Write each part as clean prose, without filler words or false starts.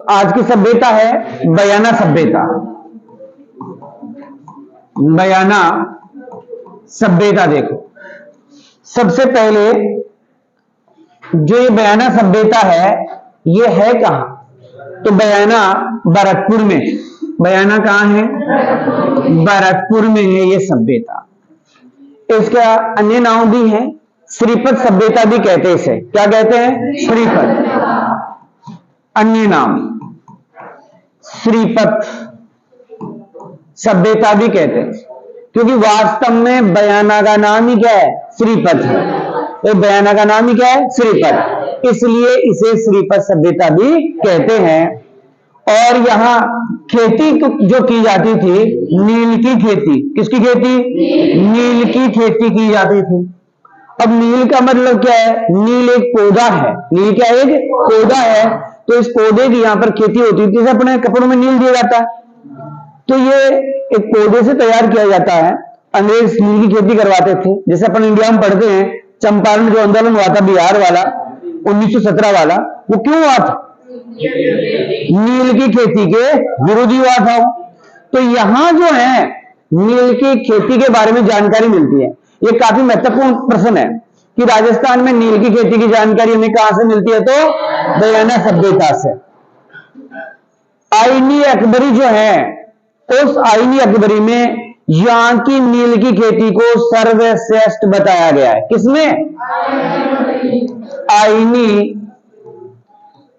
आज की सभ्यता है बयाना सभ्यता। बयाना सभ्यता देखो, सबसे पहले जो ये बयाना सभ्यता है ये है कहां? तो बयाना भरतपुर में। बयाना कहां है? भरतपुर में है ये सभ्यता। इसका अन्य नाम भी है, श्रीपत सभ्यता भी कहते हैं इसे। क्या कहते हैं? श्रीपत। अन्य नाम श्रीपत सभ्यता भी कहते हैं, क्योंकि वास्तव में बयाना का नाम ही क्या है? श्रीपत है। तो बयाना का नाम ही क्या है? श्रीपत, इसलिए इसे श्रीपत सभ्यता भी कहते हैं। और यहां खेती जो की जाती थी, नील की खेती। किसकी खेती? नील की खेती की जाती थी। अब नील का मतलब क्या है? नील एक पौधा है। नील क्या है? एक पौधा है। तो इस पौधे की यहां पर खेती होती थी, जैसे अपने कपड़ों में नील दिया जाता है, तो ये एक पौधे से तैयार किया जाता है। अंग्रेज नील की खेती करवाते थे। जैसे अपन इंडिया में पढ़ते हैं, चंपारण जो आंदोलन हुआ था बिहार वाला 1917 वाला, वो क्यों हुआ था? नील की खेती के विरोध हुआ था। तो यहां जो है नील की खेती के बारे में जानकारी मिलती है। ये काफी महत्वपूर्ण प्रश्न है कि राजस्थान में नील की खेती की जानकारी हमें कहां से मिलती है? तो बयाना सभ्यता से। आईनी अकबरी जो है, उस आईनी अकबरी में यहां की नील की खेती को सर्वश्रेष्ठ बताया गया है। किसमें? आईनी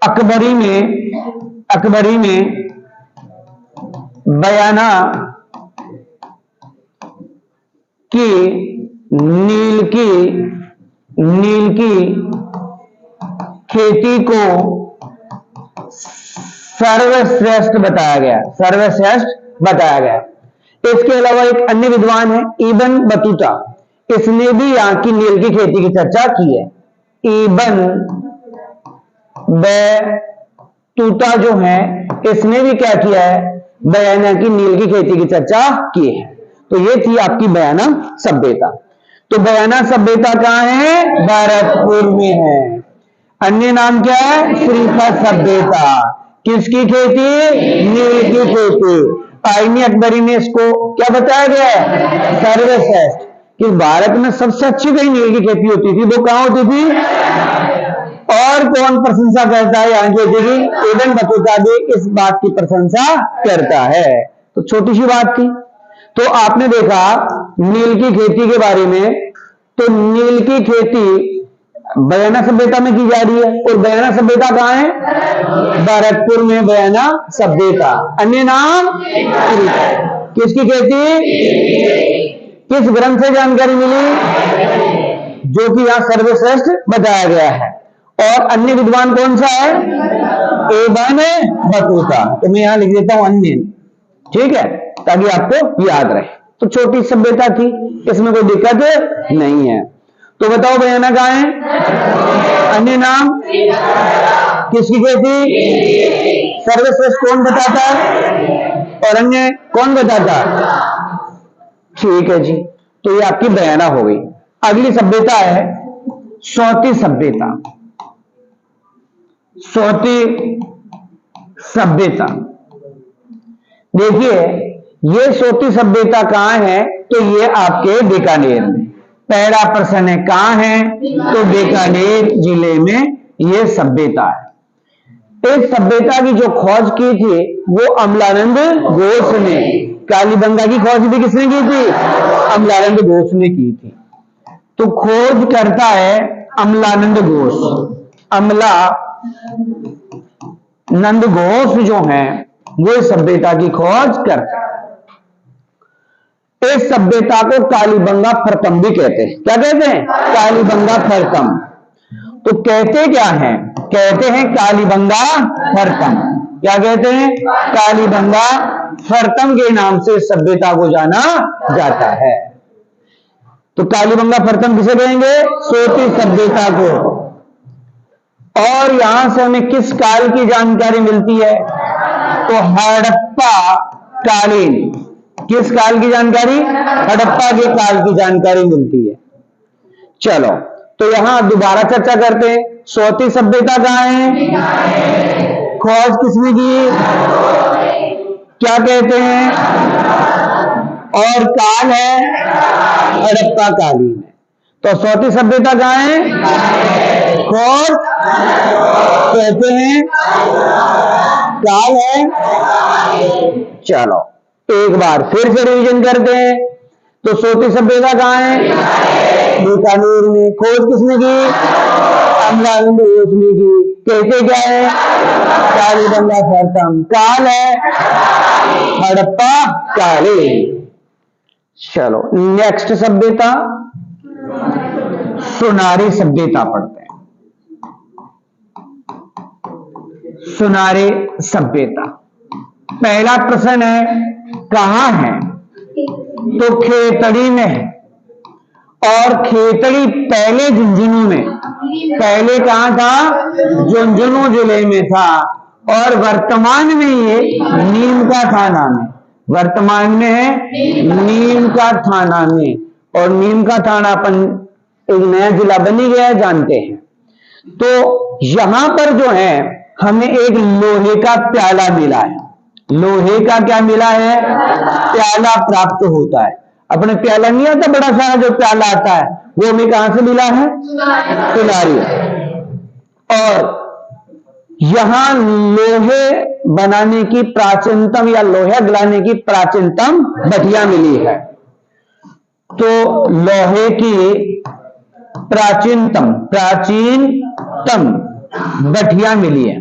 अकबरी में बयाना की नील की खेती को सर्वश्रेष्ठ बताया गया। सर्वश्रेष्ठ बताया गया। इसके अलावा एक अन्य विद्वान है इब्न बतूता, इसने भी यहां की नील की खेती की चर्चा की है। इब्न बतूता जो है, इसने भी क्या किया है? बयाना की नील की खेती की चर्चा की है। तो ये थी आपकी बयाना सभ्यता। तो बयाना सभ्यता कहां है? भरतपुर में है। अन्य नाम क्या है? श्रीपत सभ्यता। किसकी खेती? नील की खेती। आईनी अकबरी में इसको क्या बताया गया है? सर्वश्रेष्ठ। कि भारत में सबसे अच्छी कहीं नील की खेती होती थी, वो कहां होती थी? और कौन प्रशंसा करता है यहाँ की खेती की? इब्न बतूता भी इस बात की प्रशंसा करता है। तो छोटी सी बात थी। तो आपने देखा नील की खेती के बारे में। तो नील की खेती बयाना सभ्यता में की जा रही है। और बयाना सभ्यता कहां है? भरतपुर में बयाना सभ्यता। अन्य नाम? किसकी खेती? किस ग्रंथ से जानकारी मिली? जो कि यहां सर्वश्रेष्ठ बताया गया है। और अन्य विद्वान कौन सा है? Ibn Battuta. तो मैं यहां लिख देता हूं अन्य, ठीक है, ताकि आपको याद रहे। तो छोटी सभ्यता थी, इसमें कोई दिक्कत नहीं है। तो बताओ बयाना कहां है? अन्य नाम? किसकी खेती? सर्वश्रेष्ठ कौन बताता है? और अन्य कौन बताता है? ठीक है जी। तो ये आपकी बयाना हो गई। अगली सभ्यता है सौती सभ्यता। सौती सभ्यता देखिए, ये सौती सभ्यता कहां है? तो ये आपके बीकानेर में। पहला प्रश्न है कहां है? तो बीकानेर जिले में ये सभ्यता है। इस सभ्यता की जो खोज की थी वो अमलानंद घोष ने। कालीबंगा की खोज भी किसने की थी? अमलानंद घोष ने की थी। तो खोज करता है अमलानंद घोष। अमलानंद घोष जो है वो सभ्यता की खोज करते हैं। इस सभ्यता को कालीबंगा प्रथम भी कहते हैं। क्या कहते हैं? कालीबंगा प्रथम। तो कहते क्या है? कहते हैं कालीबंगा प्रथम। क्या कहते हैं? कालीबंगा प्रथम के नाम से सभ्यता को जाना जाता है। तो कालीबंगा प्रथम किसे कहेंगे? सौती सभ्यता को। और यहां से हमें किस काल की जानकारी मिलती है? तो हड़प्पा कालीन। किस काल की जानकारी? हड़प्पा के काल की जानकारी मिलती है। चलो, तो यहां दोबारा चर्चा करते हैं। सौती सभ्यता कहां है? खोज किसने की? क्या कहते हैं? और काल है हड़प्पा कालीन है। तो सौती सभ्यता कहां है? खोज कहते हैं, काल है। चलो एक बार फिर से रिवीजन करते हैं। तो सौती सभ्यता कहां है? बीकानेर में। खोज किसने की? अमलानंद घोष ने की। कहते क्या है? कालीबंगा प्रथम। काल है हड़प्पा कालीन। चलो नेक्स्ट सभ्यता सुनारी सभ्यता पढ़ते हैं। सुनारी सभ्यता पहला प्रश्न है, कहां है? तो खेतड़ी में है। और खेतड़ी पहले झुंझुनू में, पहले कहां था? झुंझुनू जिले में था। और वर्तमान में ये नीम का थाना में, वर्तमान में है नीम का थाना में। और नीम का थाना अपन एक नया जिला बनी गया है, जानते हैं। तो यहां पर जो है हमें एक लोहे का प्याला मिला है। लोहे का क्या मिला है? प्याला प्राप्त होता है। अपने प्याला नहीं आता बड़ा सारा जो प्याला आता है, वो हमें कहां से मिला है? सुनारी। और यहां लोहे बनाने की प्राचीनतम या लोहा गलाने की प्राचीनतम भटिया मिली है। तो लोहे की प्राचीनतम भटिया मिली है,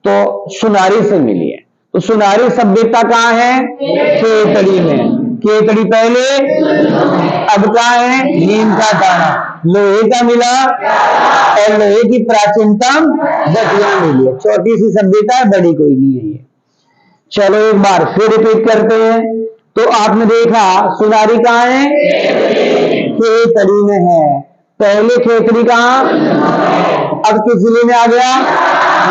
तो सुनारी से मिली है। तो सुनारी सभ्यता कहां है? खेतड़ी में। खेतड़ी पहले, अब कहां है? नीम का थाना। लोहे का मिला और लोहे की प्राचीनतम भटिया मिली है। छोटी सी सभ्यता है, बड़ी कोई नहीं है ये। चलो एक बार फिर रिपीट करते हैं। तो आपने देखा सुनारी कहां है? खेतड़ी में है। पहले खेतड़ी कहां? अब किस जिले में आ गया?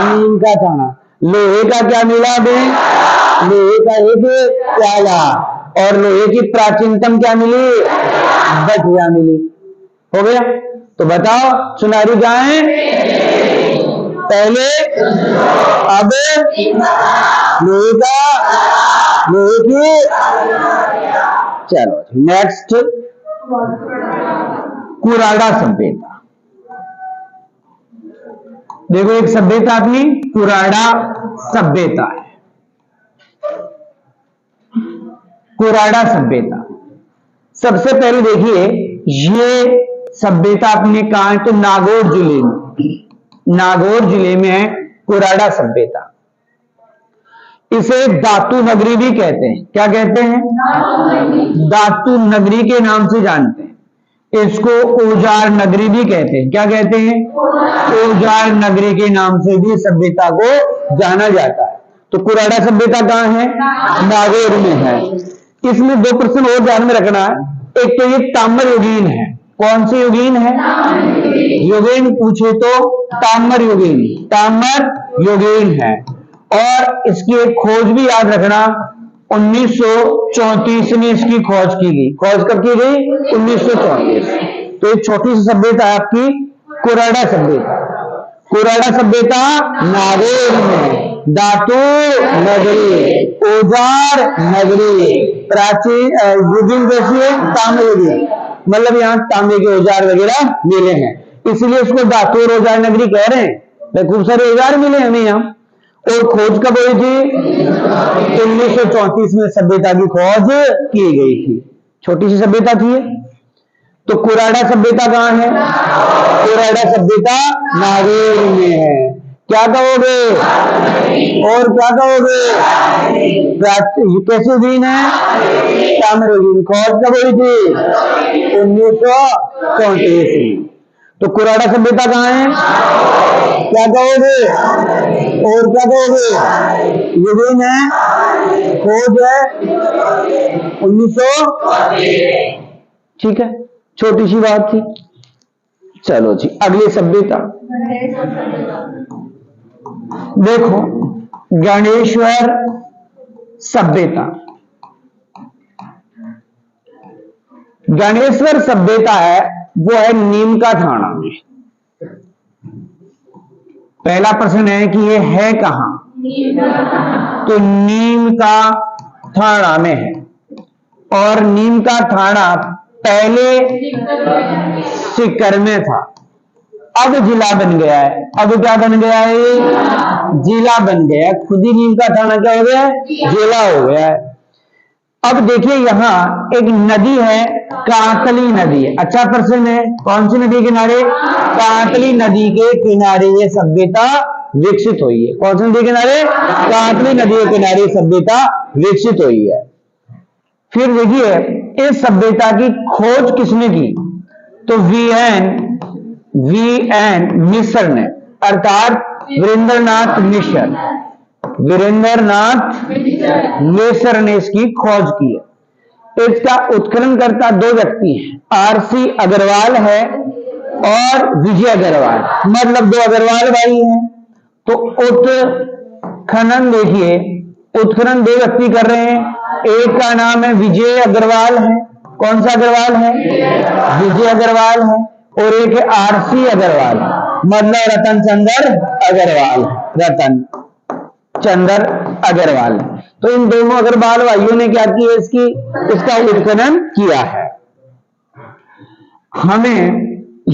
नीम का थाना। लोहे का क्या मिला हमें? लोहे का एक प्याला। और लोहे की प्राचीनतम क्या मिली? भटिया मिली। हो गया? तो बताओ सुनारी कहां है? पहले, अब लोहे का, लोहे की। चलो नेक्स्ट, कुराड़ा सभ्यता। देखो एक सभ्यता अपनी कुराड़ा सभ्यता है। कुराड़ा सभ्यता सबसे पहले देखिए, ये सभ्यता अपने कहां है? तो नागौर जिले में, नागौर जिले में है कुराड़ा सभ्यता। इसे धातु नगरी भी कहते हैं। क्या कहते हैं? धातु नगरी के नाम से जानते हैं। इसको औजार नगरी भी कहते हैं। क्या कहते हैं? औजार नगरी के नाम से भी सभ्यता को जाना जाता है। तो कुराड़ा सभ्यता कहां है? नागौर में है। इसमें दो प्रश्न और ध्यान में रखना है। एक तो ये ताम्र युगीन है। कौन सी युगीन है? युगीन पूछे तो ताम्र युगीन, ताम्र युगीन है। और इसकी एक खोज भी याद रखना, 1934 में इसकी खोज की गई। खोज कब की गई? 1934। तो एक छोटी सी सभ्यता है आपकी कुराड़ा सभ्यता। कुराड़ा सभ्यता नागौर में, धातु नगरी, औजार नगरी, प्राचीन युगीन जैसी है ताम्र युगीन, मतलब यहाँ तांबे के औजार वगैरह मिले हैं, इसलिए इसको धातु और औजार नगरी कह रहे हैं। खूब सारे औजार मिले हमें यहाँ। और खोज कब हुई थी? 1934 में सभ्यता की खोज की गई थी। छोटी सी सभ्यता थी। तो कुराड़ा सभ्यता कहां है? कुराड़ा सभ्यता नागौर में है। क्या कहोगे? और क्या कहोगे? कैसे दिन है? ताम्रयुगीन। खोज कब हुई थी? 1934 में। तो कुराड़ा सभ्यता कहां है? क्या कहोगे? और क्या कहोगे? युगीन है। खोज है 1900। ठीक है, छोटी सी बात थी। चलो जी अगली सभ्यता देखो, गणेश्वर सभ्यता। गणेश्वर सभ्यता है वो है नीम का थाना में। पहला प्रश्न है कि ये है कहां, तो नीम का थाना में है, और नीम का थाना पहले सीकर में था, अब जिला बन गया है। अब क्या बन गया है, जिला बन गया है। खुद ही नीम का थाना क्या हो गया है, जिला हो गया है। अब देखिए यहां एक नदी है, कांतली नदी है। अच्छा प्रश्न है, कौन सी नदी किनारे, कांतली नदी के किनारे ये सभ्यता विकसित हुई है। कौन सी नदी किनारे, कांतली नदी के किनारे सभ्यता विकसित हुई है। फिर देखिए इस सभ्यता की खोज किसने की, तो वीएन मिश्र ने, अर्थात वीरेंद्रनाथ मिश्र, वीरेंद्रनाथ मिश्र ने इसकी खोज की है। इसका उत्खननकर्ता दो व्यक्ति हैं, आरसी अग्रवाल है और विजय अग्रवाल, मतलब दो अग्रवाल भाई हैं। तो उत्खनन देखिए, उत्खनन दो व्यक्ति कर रहे हैं, एक का नाम है विजय अग्रवाल है। कौन सा अग्रवाल है, विजय अग्रवाल है, और एक है आरसी अग्रवाल, मतलब रतन चंद्र अग्रवाल, रतन चंद्र अग्रवाल। तो इन दोनों अग्रवाल भाइयों ने क्या किया, इसका उत्खनन किया है। हमें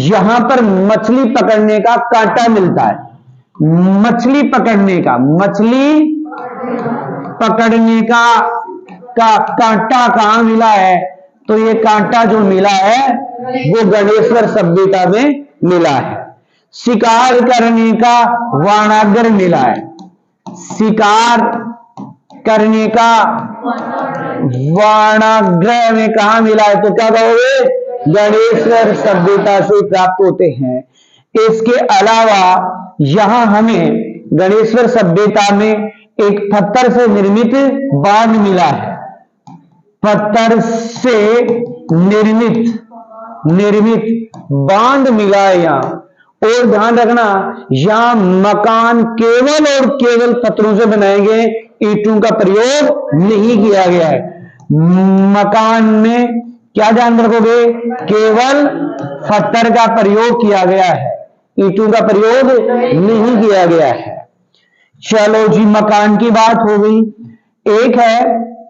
यहां पर मछली पकड़ने का कांटा मिलता है, मछली पकड़ने का कांटा कहां मिला है, तो ये कांटा जो मिला है वो गणेश्वर सभ्यता में मिला है। शिकार करने का वाणाग्र मिला है, शिकार करने का वाणाग्र में कहा मिला है, तो क्या कहोगे, गणेश्वर सभ्यता से प्राप्त होते हैं। इसके अलावा यहां हमें गणेश्वर सभ्यता में एक पत्थर से निर्मित बांध मिला है, पत्थर से निर्मित बांध मिला है यहां। और ध्यान रखना, यहां मकान केवल और केवल पत्थरों से बनाए गए, ईंटों का प्रयोग नहीं किया गया है। मकान में क्या ध्यान रखोगे, केवल पत्थर का प्रयोग किया गया है, ईंटों का प्रयोग नहीं किया गया है। चलो जी, मकान की बात हो गई। एक है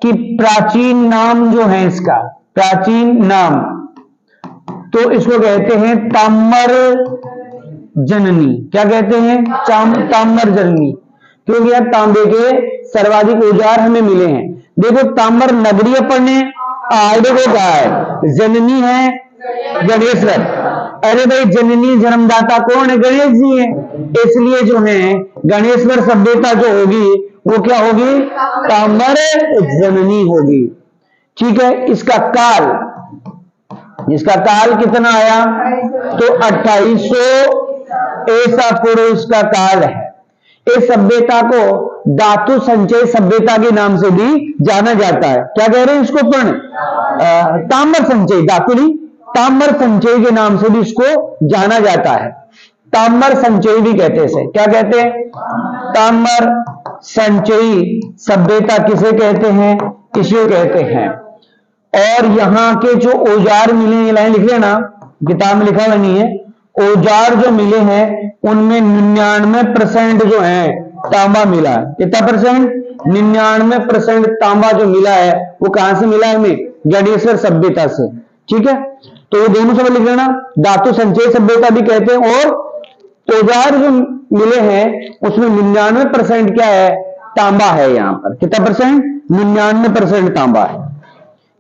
कि प्राचीन नाम जो है इसका, प्राचीन नाम, तो इसको कहते हैं ताम्र जननी। क्या कहते हैं, ताम्र जननी, क्योंकि यह तांबे के सर्वाधिक औजार हमें मिले हैं। देखो ताम्र नगरीय पढ़ने आगे को कहा है, जननी है गणेश्वर। अरे भाई जननी जन्मदाता कौन है, गणेश जी है, इसलिए जो है गणेश्वर सभ्यता जो होगी वो क्या होगी, ताम्र जननी होगी। ठीक है, इसका काल कितना आया, तो 2800 ऐसा पूर्व इसका काल है। इस सभ्यता को धातु संचय सभ्यता के नाम से भी जाना जाता है। क्या कह रहे हैं इसको, ताम्र संचय, धातु नहीं, ताम्र संचय के नाम से भी इसको जाना जाता है। ताम्र संचयी भी कहते हैं इसे, क्या कहते हैं, ताम्र संचयी सभ्यता किसे कहते हैं, इसे कहते हैं। और यहां के जो औजार मिले, ये लाइन लिख लेना, किताब में लिखा हुआ नहीं है, औजार जो मिले हैं उनमें 99% जो है तांबा मिला है। कितना परसेंट, 99% तांबा जो मिला है वो कहां से मिला है हमें, गणेश्वर सभ्यता से। ठीक है, तो ये दोनों शब्द लिख लेना, धातु संचय सभ्यता भी कहते हैं, और औजार जो मिले हैं उसमें 99% क्या है, तांबा है। यहां पर कितना परसेंट, 99% तांबा है,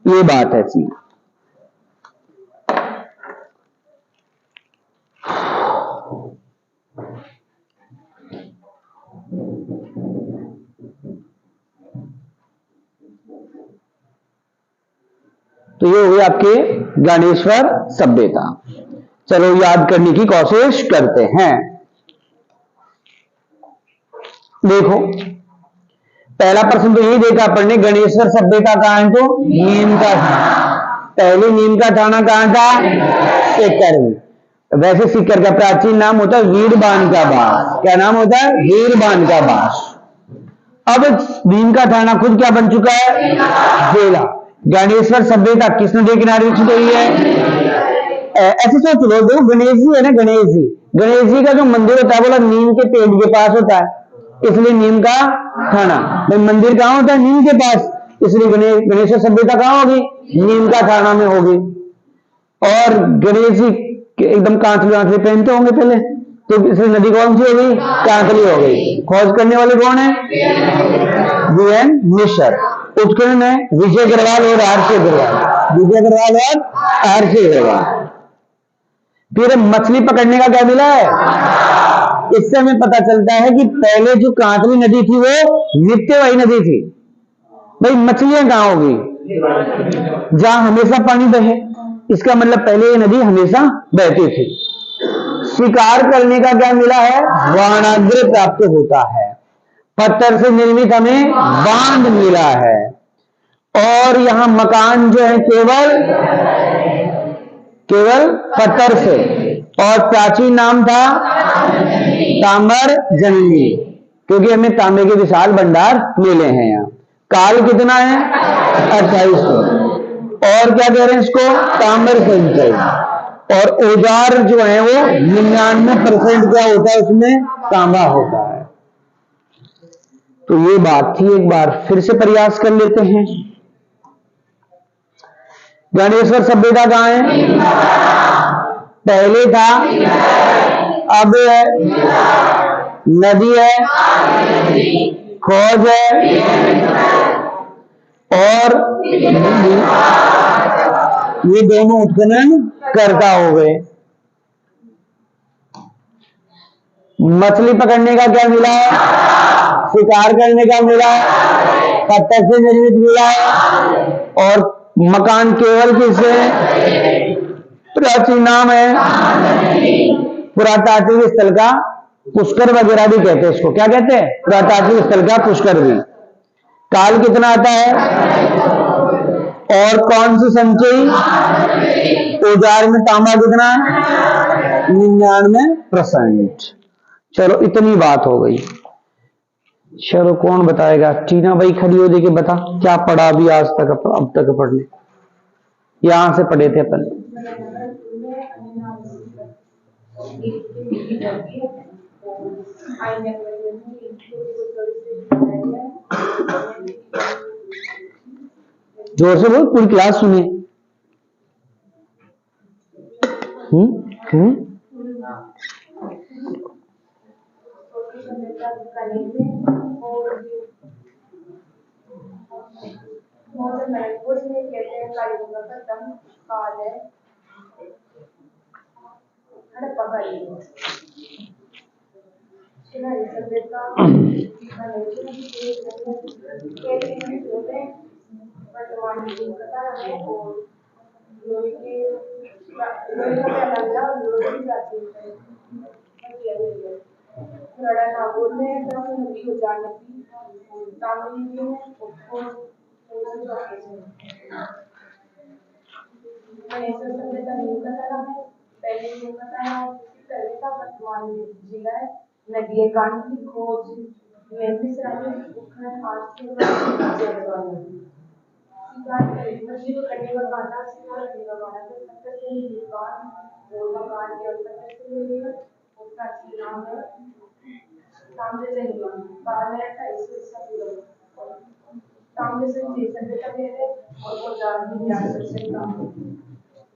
ये बात है सी। तो ये हुई आपके गणेश्वर सभ्यता। चलो याद करने की कोशिश करते हैं। देखो पहला प्रश्न तो यही देखा अपन ने, गणेश्वर सभ्यता कहां है, तो नीम का थाना। पहले नीम का थाना कहां था, सीकर में। वैसे सीकर का प्राचीन नाम होता है वीरबान का बास। क्या नाम होता है, वीरबान का बास। अब नीम का थाना खुद क्या बन चुका है, जिला। गणेश्वर सभ्यता किस नदी किनारे विकसित हुई है, ऐसे सोच लो, देखो गणेश जी है ना, गणेश जी, गणेश जी का जो मंदिर होता है बोला नीम के पेड़ के पास होता है, इसलिए नीम का थाना। भाई मंदिर कहाँ होता है? नीम के पास, इसलिए गणेश सभ्यता कहाँ होगी? नीम का थाना में होगी। और गणेश जी एकदम कांचले आंचले पहनते होंगे पहले, तो इसलिए नदी कौन सी हो गई? कांकली हो गई। खोज करने वाले कौन है? वीएन मिश्र। उत्खनन है विजय अग्रवाल और आरसी अग्रवाल, विजय अग्रवाल और आरसी अग्रवाल। फिर मछली पकड़ने का क्या मिला है? इससे हमें पता चलता है कि पहले जो कांकली नदी थी वो नित्यवाही नदी थी। भाई मछलियां कहां होगी? जहां हमेशा पानी बहे, इसका मतलब पहले ये नदी हमेशा बहती थी। शिकार करने का क्या मिला है? वाणाग्र प्राप्त होता है। पत्थर से निर्मित हमें बांध मिला है। और यहां मकान जो है केवल पत्थर से, और प्राचीन नाम था ताम्र जननी, क्योंकि हमें तांबे के विशाल भंडार मिले हैं। यहाँ काल कितना है? 2800। और क्या कह रहे हैं इसको? ताम्र संचय। और औजार जो है वो 99% क्या होता है उसमें? तांबा होता है। तो ये बात थी, एक बार फिर से प्रयास कर लेते हैं। ज्ञानेश्वर सभ्यता कहां है? पहले था, अब है, नदी है, खोज है, और ये दोनों उत्खनन करता हो गए। मछली पकड़ने का क्या मिला है? शिकार करने का मिला है, पत्थर से निर्मित मिला है, और मकान केवल किससे? प्राचीन नाम है पुरातात्विक स्थल का पुष्कर वगैरह भी कहते हैं इसको। क्या कहते हैं? पुरातात्विक स्थल का पुष्कर भी। काल कितना आता है? और कौन सी संचयी? औजार में तांबा कितना? 99%। चलो इतनी बात हो गई। चलो कौन बताएगा? टीना भाई खड़ी हो देके बता, क्या पढ़ा अभी आज तक, अब तक पढ़ने? यहां से पढ़े थे अपन। जोर से बोल, पूरी क्लास सुने।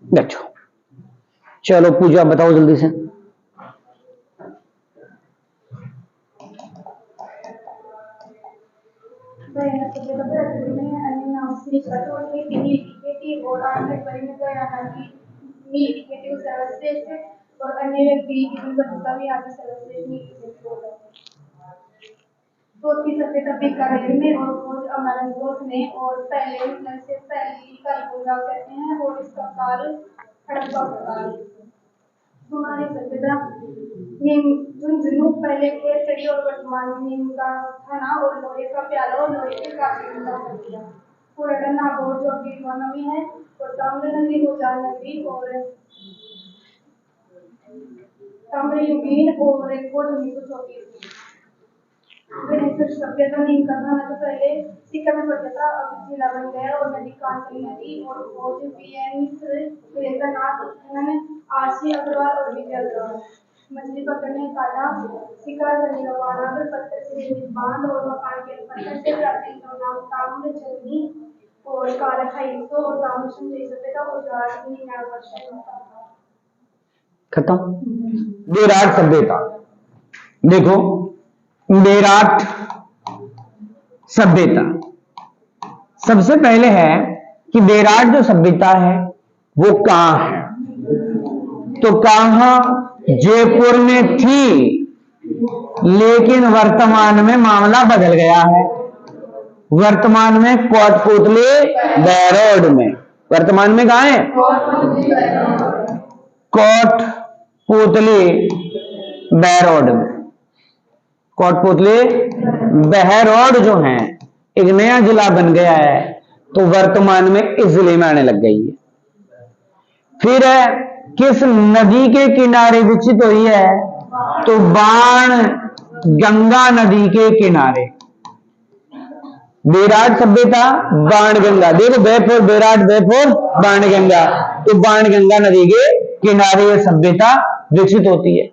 बैठो। चलो पूजा बताओ जल्दी से। और अन्य व्यक्ति की बंधुता भी आगे सर्वश्रेष्ठ चौथी सभ्यता बीकानेर में और खोज अमरनकोट में, और पहले से पहली कलगुंगा कहते हैं, और इसका काल हड़प्पा का काल। हमारी सभ्यता झुंझुनू पहले के छड़ी और वर्तमान नीम का खाना और लोहे का प्याला और लोहे के काफी पुराना नागौर जो बीकानेर में है, और ताम्र नगरी गुजरात नगरी और ताम्रयुगीन और एक खोज 1934। सभ्यता नीम का खाना तो पहले सिक्का में पड़ता था, अब जिला बन गया, और नदी कांचली नदी और खोज बीएन मिश्र, सुरेंद्र नाथ उत्खनन, आरसी अग्रवाल और विजय अग्रवाल। मछली पकड़ने काटा, शिकार करने का वानर, पत्थर से निर्मित बांध और मकान के पत्थर से प्राचीन नाम ताम्र चलनी और कारखाइसो और ताम्रशन जैसे सभ्यता और राजनीति आकर्षण। खत्म। विराट सभ्यता। देखो विराट सभ्यता सबसे पहले है कि विराट जो सभ्यता है वो कहां है, तो कहां जयपुर में थी, लेकिन वर्तमान में मामला बदल गया है। वर्तमान में कोटपुतली बैरोड में, वर्तमान में कहां है, कोटपुतली बैरोड में। कोटपुतली बहरोड जो है एक नया जिला बन गया है, तो वर्तमान में इस जिले में आने लग गई है। फिर किस नदी के किनारे विकसित हुई है, तो बाण गंगा नदी के किनारे। विराट सभ्यता बाण गंगा, देखो बेफोर विराट बेफोर बाण गंगा, तो बाण गंगा नदी के किनारे यह सभ्यता विकसित होती है।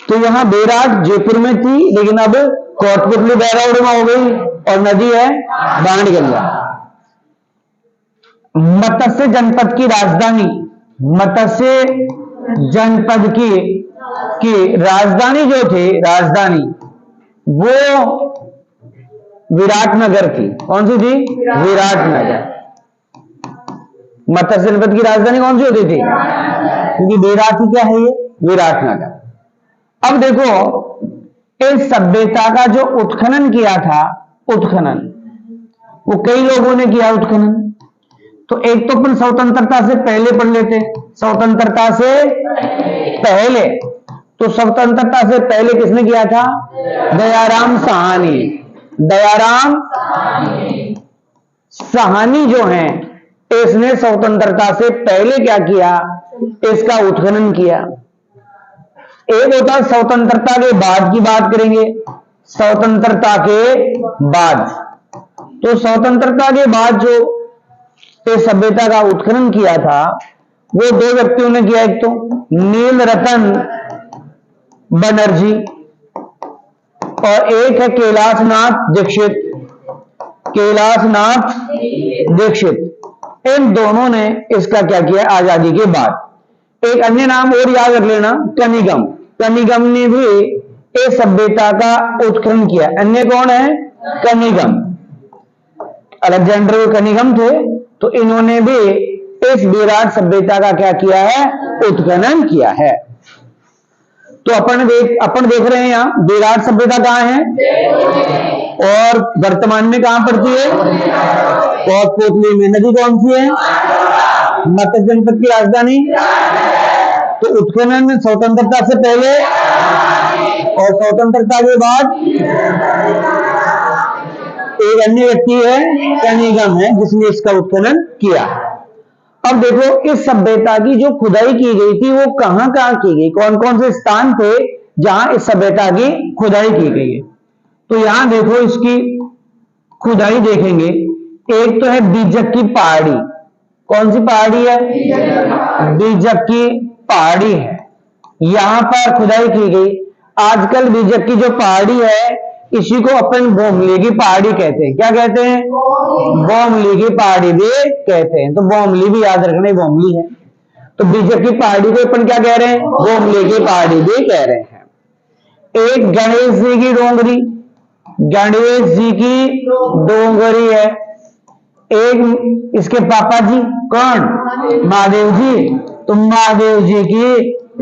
तो यहां विराट जयपुर में थी, लेकिन अब कोटपुतली बैरोड में हो गई और नदी है बाण गंगा। मत्स्य जनपद की राजधानी, मत्स्य जनपद की राजधानी जो थी, राजधानी वो विराटनगर थी। कौन सी थी, विराटनगर। मत्स्य जनपद की राजधानी कौन सी होती थी, क्योंकि विराट ही क्या है ये, विराटनगर। अब देखो इस सभ्यता का जो उत्खनन किया था, उत्खनन वो कई लोगों ने किया उत्खनन। तो एक तो अपन स्वतंत्रता से पहले पढ़ लेते, स्वतंत्रता से पहले। तो स्वतंत्रता से पहले किसने किया था, दयाराम साहनी। दयाराम साहनी जो है, इसने स्वतंत्रता से पहले क्या किया, इसका उत्खनन किया। एक होता स्वतंत्रता के बाद की बात करेंगे, स्वतंत्रता के बाद। तो स्वतंत्रता के बाद जो इस सभ्यता का उत्खनन किया था, वो दो व्यक्तियों ने किया। एक तो नीलरतन बनर्जी और एक है कैलाशनाथ दीक्षित। कैलाशनाथ दीक्षित, इन दोनों ने इसका क्या किया आजादी के बाद। एक अन्य नाम और याद रख लेना, कनिगम। कनिगम ने भी इस सभ्यता का उत्खनन किया। अन्य कौन है, कनिगम। अलेक्जेंडर कनिगम थे, तो इन्होंने भी इस विराट सभ्यता का क्या किया है, उत्खनन किया है। तो अपन देख रहे हैं यहां विराट सभ्यता कहां है और वर्तमान में कहां पड़ती है, कोटपुतली में। नदी कौन सी है, मत्स्य जनपद की राजधानी। तो उत्खनन स्वतंत्रता से पहले और स्वतंत्रता के बाद। एक अन्य व्यक्ति है कनिगम है, जिसने इसका उत्खनन किया। अब देखो इस सभ्यता की जो खुदाई की गई थी वो कहां कहां की गई, कौन कौन से स्थान थे जहां इस सभ्यता की खुदाई की गई है। तो यहां देखो इसकी खुदाई देखेंगे। एक तो है बीजक की पहाड़ी। कौन सी पहाड़ी है, बीजक की पहाड़ी है, यहां पर खुदाई की गई। आजकल बीजक की जो पहाड़ी है, इसी को अपन बोमली की पहाड़ी कहते हैं। क्या कहते हैं, बोमली की पहाड़ी भी कहते हैं। तो बोमली भी याद रखना, बोमली है। तो बीजक की पहाड़ी को अपन क्या कह रहे हैं, बोमली की पहाड़ी भी कह रहे हैं। एक गणेश जी की डोंगरी, गणेश जी की डोंगरी है। एक इसके पापा जी कौन, महादेव जी, तो महादेव जी की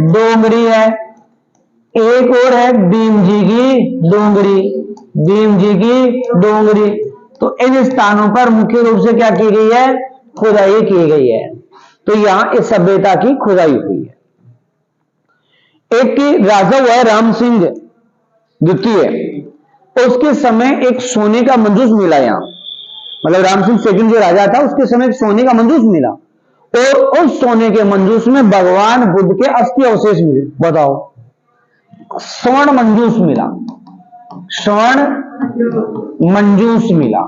डोंगरी है। एक और है भीम जी की डोंगरी, भीम जी की डोंगरी। तो इन स्थानों पर मुख्य रूप से क्या की गई है, खुदाई की गई है। तो यहां इस सभ्यता की खुदाई हुई है। एक की राजा हुआ है राम सिंह द्वितीय, उसके समय एक सोने का मंजूस मिला यहां, मतलब राम सिंह सेकंड जो राजा था उसके समय एक सोने का मंजूस मिला, और उस सोने के मंजूस में भगवान बुद्ध के अस्थि अवशेष मिले। बताओ, स्वर्ण मंजूस मिला, स्वर्ण मंजूस मिला।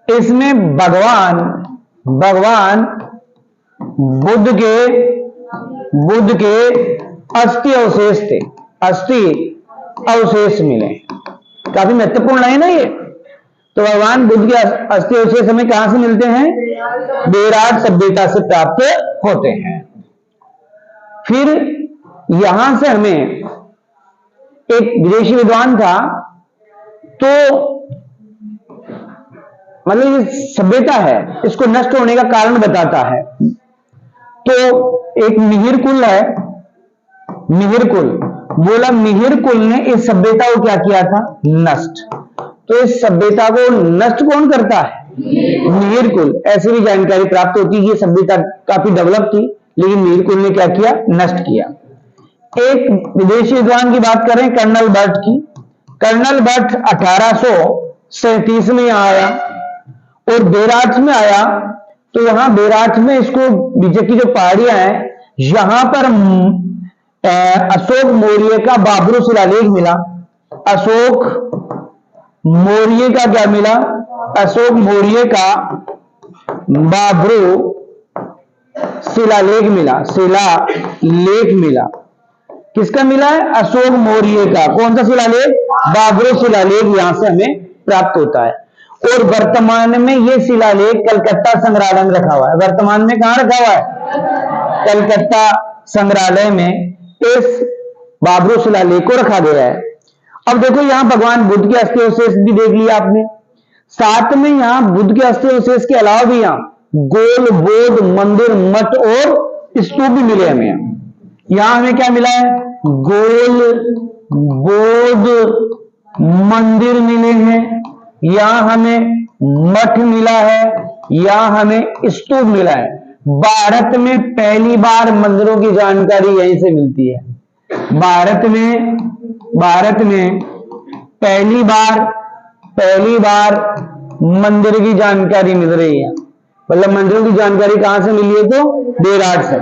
इसमें भगवान बुद्ध के बुद्ध के अस्थि अवशेष थे, अस्थि अवशेष मिले। काफी महत्वपूर्ण है ना ये। तो भगवान बुद्ध के अस्थि अवशेष हमें कहां से मिलते हैं? बेराट सभ्यता से प्राप्त होते हैं। फिर यहां से हमें एक विदेशी विद्वान था, तो मतलब ये सभ्यता है, इसको नष्ट होने का कारण बताता है। तो एक मिहिर कुल है, मिहिर कुल बोला, मिहिर कुल ने इस सभ्यता को क्या किया था? नष्ट। तो इस सभ्यता को नष्ट कौन करता है? मिहिर कुल। ऐसी भी जानकारी प्राप्त होती है कि सभ्यता काफी डेवलप थी, लेकिन मिहिर कुल ने क्या किया? नष्ट किया। एक विदेशी विद्वान की बात करें, कर्नल बर्ट की। कर्नल बर्ट 1837 में यहां आया और बेराट में आया। तो यहां बेराट में इसको बीजे की जो पहाड़ियां हैं, यहां पर अशोक मौर्य का बाबरू शिलालेख मिला। अशोक मौर्य का क्या मिला? अशोक मौर्य का बाबरू शिलालेख मिला, शिलालेख मिला। किसका मिला है? अशोक मौर्य का। कौन सा शिलालेख? बाबरू शिलालेख यहां से हमें प्राप्त होता है। और वर्तमान में यह शिलालेख कलकत्ता संग्रहालय में रखा हुआ है। वर्तमान में कहां रखा हुआ है? कलकत्ता संग्रहालय में इस बाबरू शिलालेख को रखा गया है। अब देखो यहां भगवान बुद्ध के अस्थि अवशेष भी देख लिया आपने, साथ में यहां बुद्ध के अस्थि अवशेष के अलावा भी यहां गोल बौद्ध मंदिर, मठ और स्तूप भी मिले हमें। यहां हमें क्या मिला है? गोल बौद्ध मंदिर मिले हैं, यहां हमें मठ मिला है, यहां हमें स्तूप मिला है। भारत में पहली बार मंदिरों की जानकारी यहीं से मिलती है। भारत में पहली बार मंदिर की जानकारी मिल रही है। मतलब मंदिरों की जानकारी कहां से मिली है? तो बेराट से।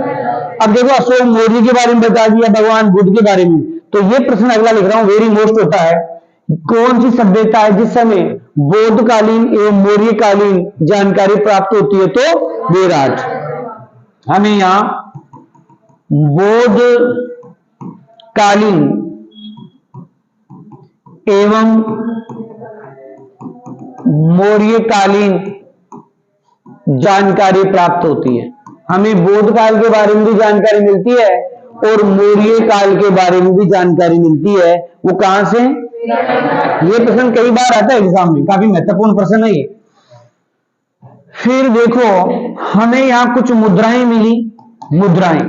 अब देखो अशोक मौर्य के बारे में बता दिया, भगवान बुद्ध के बारे में। तो ये प्रश्न अगला लिख रहा हूं, वेरी मोस्ट होता है, कौन सी सभ्यता है जिस समय बौद्धकालीन एवं मौर्यकालीन जानकारी प्राप्त होती है? तो बेराट। हमें यहां बौद्धकालीन एवं मौर्यकालीन जानकारी प्राप्त होती है। हमें बौद्ध काल के बारे में भी जानकारी मिलती है और मौर्य काल के बारे में भी जानकारी मिलती है। वो कहां से? ये प्रश्न कई बार आता है एग्जाम में, काफी महत्वपूर्ण प्रश्न है ये। फिर देखो हमें यहां कुछ मुद्राएं मिली, मुद्राएं,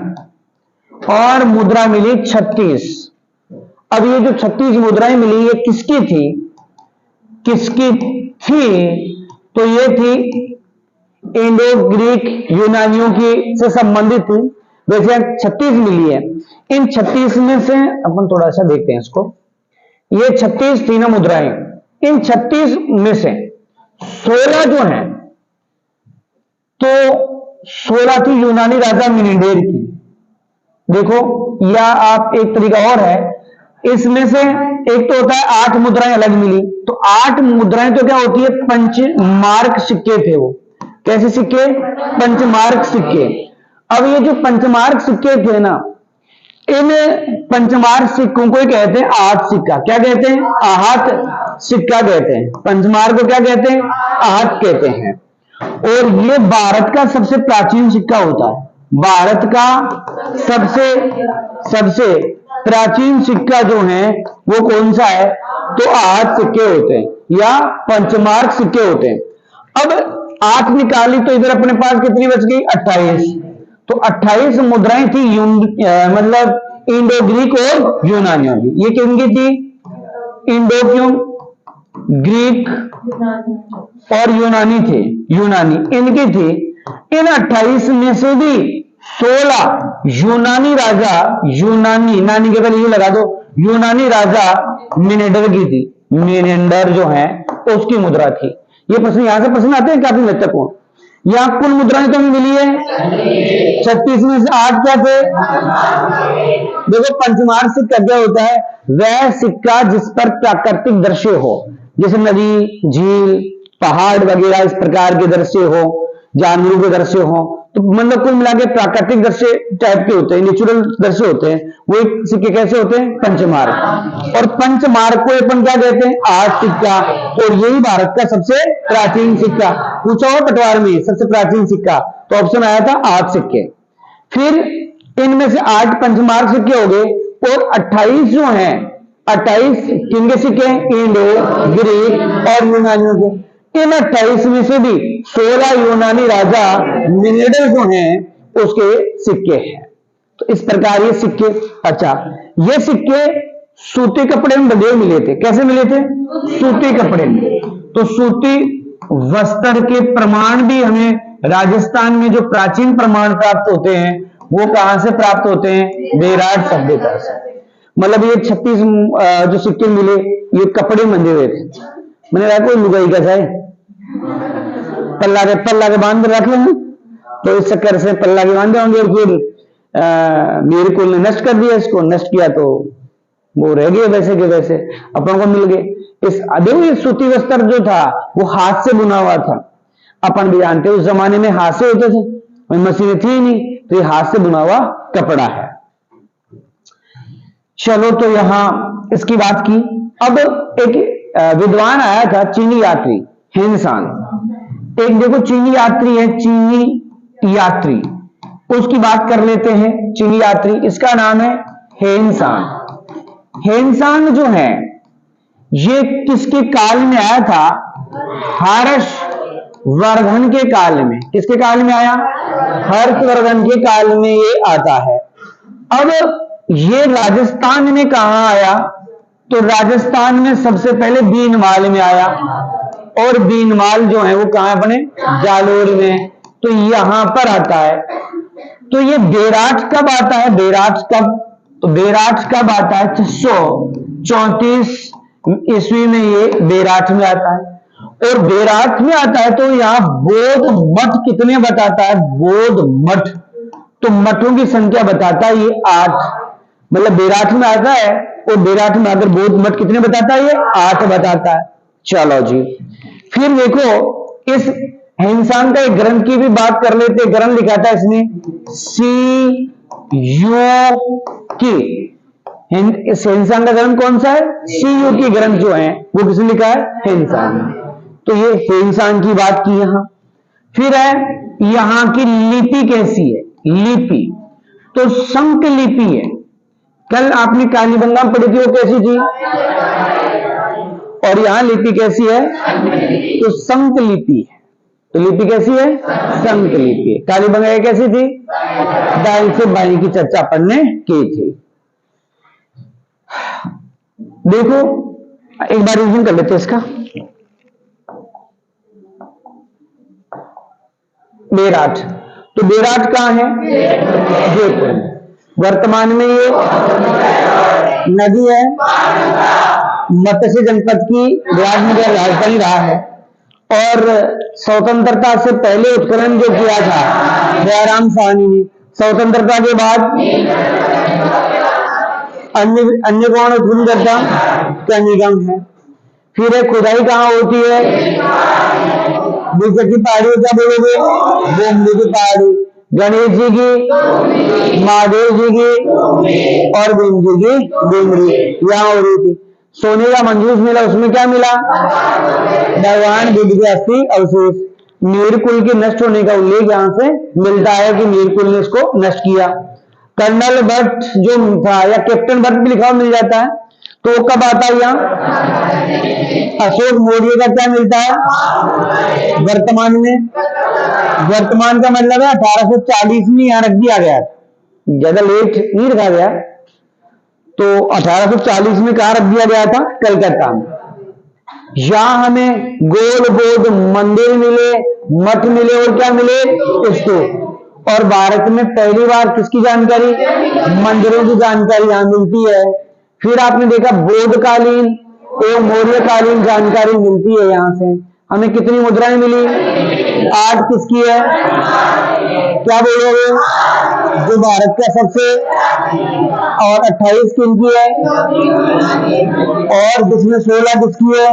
और मुद्रा मिली 36। अब ये जो 36 मुद्राएं मिली, ये किसकी थी? किसकी थी? तो ये थी इंडो ग्रीक यूनानियों की से संबंधित थी। वैसे 36 मिली है। इन 36 में से अपन थोड़ा सा देखते हैं इसको। ये 36 थी ना मुद्राएं, इन 36 में से 16 जो हैं, तो 16 थी यूनानी राजा मिनेंडर की। देखो, या आप एक तरीका और है, इसमें से एक तो होता है 8 मुद्राएं अलग मिली। तो 8 मुद्राएं तो क्या होती है? पंचमार्क सिक्के थे वो। कैसे सिक्के? पंचमार्क सिक्के। अब ये जो पंचमार्क सिक्के थे ना, इन पंचमार्क सिक्कों को कहते हैं आहत सिक्का। क्या कहते हैं? आहत सिक्का कहते हैं। पंचमार्क को क्या कहते हैं? आहत कहते हैं। और ये भारत का सबसे प्राचीन सिक्का होता है। भारत का सबसे प्राचीन सिक्का जो है वो कौन सा है? तो आहत सिक्के होते हैं या पंचमार्क सिक्के होते हैं। अब 8 निकाली तो इधर अपने पास कितनी बच गई? 28। तो 28 मुद्राएं थी मतलब इंडो ग्रीक और यूनानियों की। ये किनकी थी? इंडो क्यों? ग्रीक और यूनानी थे, यूनानी इनकी थी। इन 28 में से भी 16 यूनानी राजा, यूनानी नानी के पहले ये लगा दो, यूनानी राजा मिनेंडर की थी। मिनेंडर जो है उसकी मुद्रा थी। ये प्रश्न यहां से प्रश्न आते हैं काफी महत्वपूर्ण। यहां कुल मुद्राएं तो मिली है 36 में से 8 क्या थे? देखो पंचमार्क सिक्का क्या होता है? वह सिक्का जिस पर प्राकृतिक दृश्य हो, जैसे नदी, झील, पहाड़ वगैरह इस प्रकार के दृश्य हो, जानवरों के दृश्य हो, तो मतलब कुल मिला के प्राकृतिक दृश्य टाइप के होते हैं, नेचुरल दृश्य होते हैं, वो एक सिक्के कैसे होते हैं, पंचमार्क। और पंचमार्क को अपन क्या कहते हैं, 8 सिक्का। और यही भारत का सबसे प्राचीन सिक्का। पूछा हो पटवार में सबसे प्राचीन सिक्का, तो ऑप्शन आया था 8 सिक्के। फिर इनमें से 8 पंचमार्क सिक्के हो गए, और 28 जो हैं, 28 किनके सिक्के, इंडो, ग्रीक और यूनानियों के। इन 28 में से भी 16 यूनानी राजा मिनेडल जो हैं उसके सिक्के हैं। तो इस प्रकार ये सिक्के, अच्छा ये सिक्के सूती कपड़े में बंधे मिले थे। कैसे मिले थे, सूती कपड़े में। तो सूती वस्त्र के प्रमाण भी हमें राजस्थान में जो प्राचीन प्रमाण प्राप्त होते हैं वो कहां से प्राप्त होते हैं, बेराट सभ्यता से। मतलब ये 36 जो सिक्के मिले ये कपड़े बंधे हुए थे। मैंने कहा कोई लुगाई कैसा है, पल्ला के बांध रख लेंगे, तो इस चक्कर से पल्ला के बांधे होंगे। और फिर मेरे कुल ने नष्ट कर दिया, इसको नष्ट किया तो वो रह गए वैसे के वैसे, अपन को मिल गए। इस अभी सूती वस्त्र जो था वो हाथ से बुना हुआ था। अपन भी जानते उस जमाने में हाथ से होते थे, मशीनें थी नहीं, तो ये हाथ से बुना हुआ कपड़ा है। चलो तो यहां इसकी बात की। अब एक विद्वान आया था, चीनी यात्री हेनसांग। एक देखो चीनी यात्री है, चीनी यात्री, उसकी बात कर लेते हैं। चीनी यात्री, इसका नाम है हेनसांग। हेनसांग जो है ये किसके काल में आया था, हर्षवर्धन के काल में। किसके काल में आया, हर्षवर्धन के काल में ये आता है। अब ये राजस्थान में कहां आया, तो राजस्थान में सबसे पहले बीनमाल में आया। और बीनमाल जो है वो कहां बने, जालोर में, तो यहां पर आता है। तो ये बेराट कब आता है, बेराट कब, तो बेराट कब आता है, 634 ईस्वी में ये बेराट में आता है। और बेराट में आता है तो यहां बौद्ध मठ कितने बताता है, बौद्ध मठ, तो मठों की संख्या बताता है ये 8। मतलब बेराट में आता है और बेराट में अगर बौद्ध मठ कितने बताता है, ये 8 बताता है। चलो जी, फिर देखो इस हेनसांग का एक ग्रंथ की भी बात कर लेते। ग्रंथ लिखा था इसने सी यू की। इस हेनसांग का ग्रंथ कौन सा है, सी यू की ग्रंथ जो है वो किसने लिखा है, हेनसांग। तो ये हेनसांग की बात की यहां। फिर है यहां की लिपि कैसी है, लिपि तो संक लिपि है। कल आपने कालीबंगा में पढ़ी थी, वो कैसी थी, और यहां लिपि कैसी है, तो संक लिपि है। तो लिपि कैसी है, संक लिपि। कालीबंगा कैसी थी, दाएं से बाएं की चर्चा अपन ने की थी। देखो एक बार रिवीजन कर लेते हैं इसका। बेराट, तो बेराट कहां है, जयपुर। वर्तमान में ये नदी है, मत्स्य जनपद की बिहार राजधानी रहा है। और स्वतंत्रता से पहले उत्खनन जो किया था दयाराम साहनी ने, स्वतंत्रता के बाद अन्य कौन उत्खनन करता, निगम है। फिर एक खुदाई कहां होती है, की पहाड़ी, क्या बोलोगे, बोमली की पहाड़ी। गणेश जी की, महादेव जी की और भीम जी की डूंगरी यहां हो रही थी। सोने का मंजूस मिला, उसमें क्या मिला, भगवान बुद्ध के अस्थि अवशेष। नीरकुल के नष्ट होने का उल्लेख यहां से मिलता है कि नीरकुल ने इसको नष्ट किया। कर्नल भट्ट जो था, या कैप्टन भट्ट भी लिखा हुआ मिल जाता है, तो वो कब आता है यहाँ, अशोक मौर्य का क्या मिलता है, वर्तमान में। वर्तमान का मतलब है 1840 में यहां रख दिया गया, ज्यादा लेट नहीं रखा गया। तो 1840 में कहां रख दिया गया था, कलकत्ता में। यहां हमें गोल बौद्ध मंदिर मिले, मठ मिले और क्या मिले, स्तूप। और भारत में पहली बार किसकी जानकारी, मंदिरों की जानकारी यहां मिलती है। फिर आपने देखा बौद्ध कालीन एवं मौर्य कालीन जानकारी मिलती है। यहां से हमें कितनी मुद्राएं मिली, 8 किसकी है, क्या बोलोगे, जो भारत का सबसे, और 28 किनकी है, और जिसमें 16 किसकी है।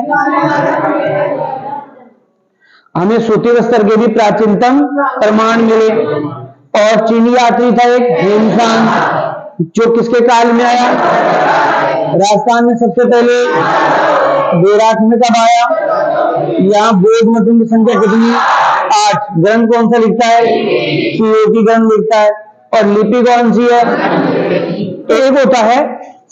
हमें सूती स्तर के भी प्राचीनतम प्रमाण मिले। और चीनी यात्री था एक हेमसान, जो किसके काल में आया? राजस्थान में सबसे पहले। बेराट में कब आया? यहाँ बौद्ध मतों की संख्या कितनी? 8। ग्रंथ कौन सा लिखता है? की ग्रंथ लिखता है। और लिपि कौन सी है? एक होता है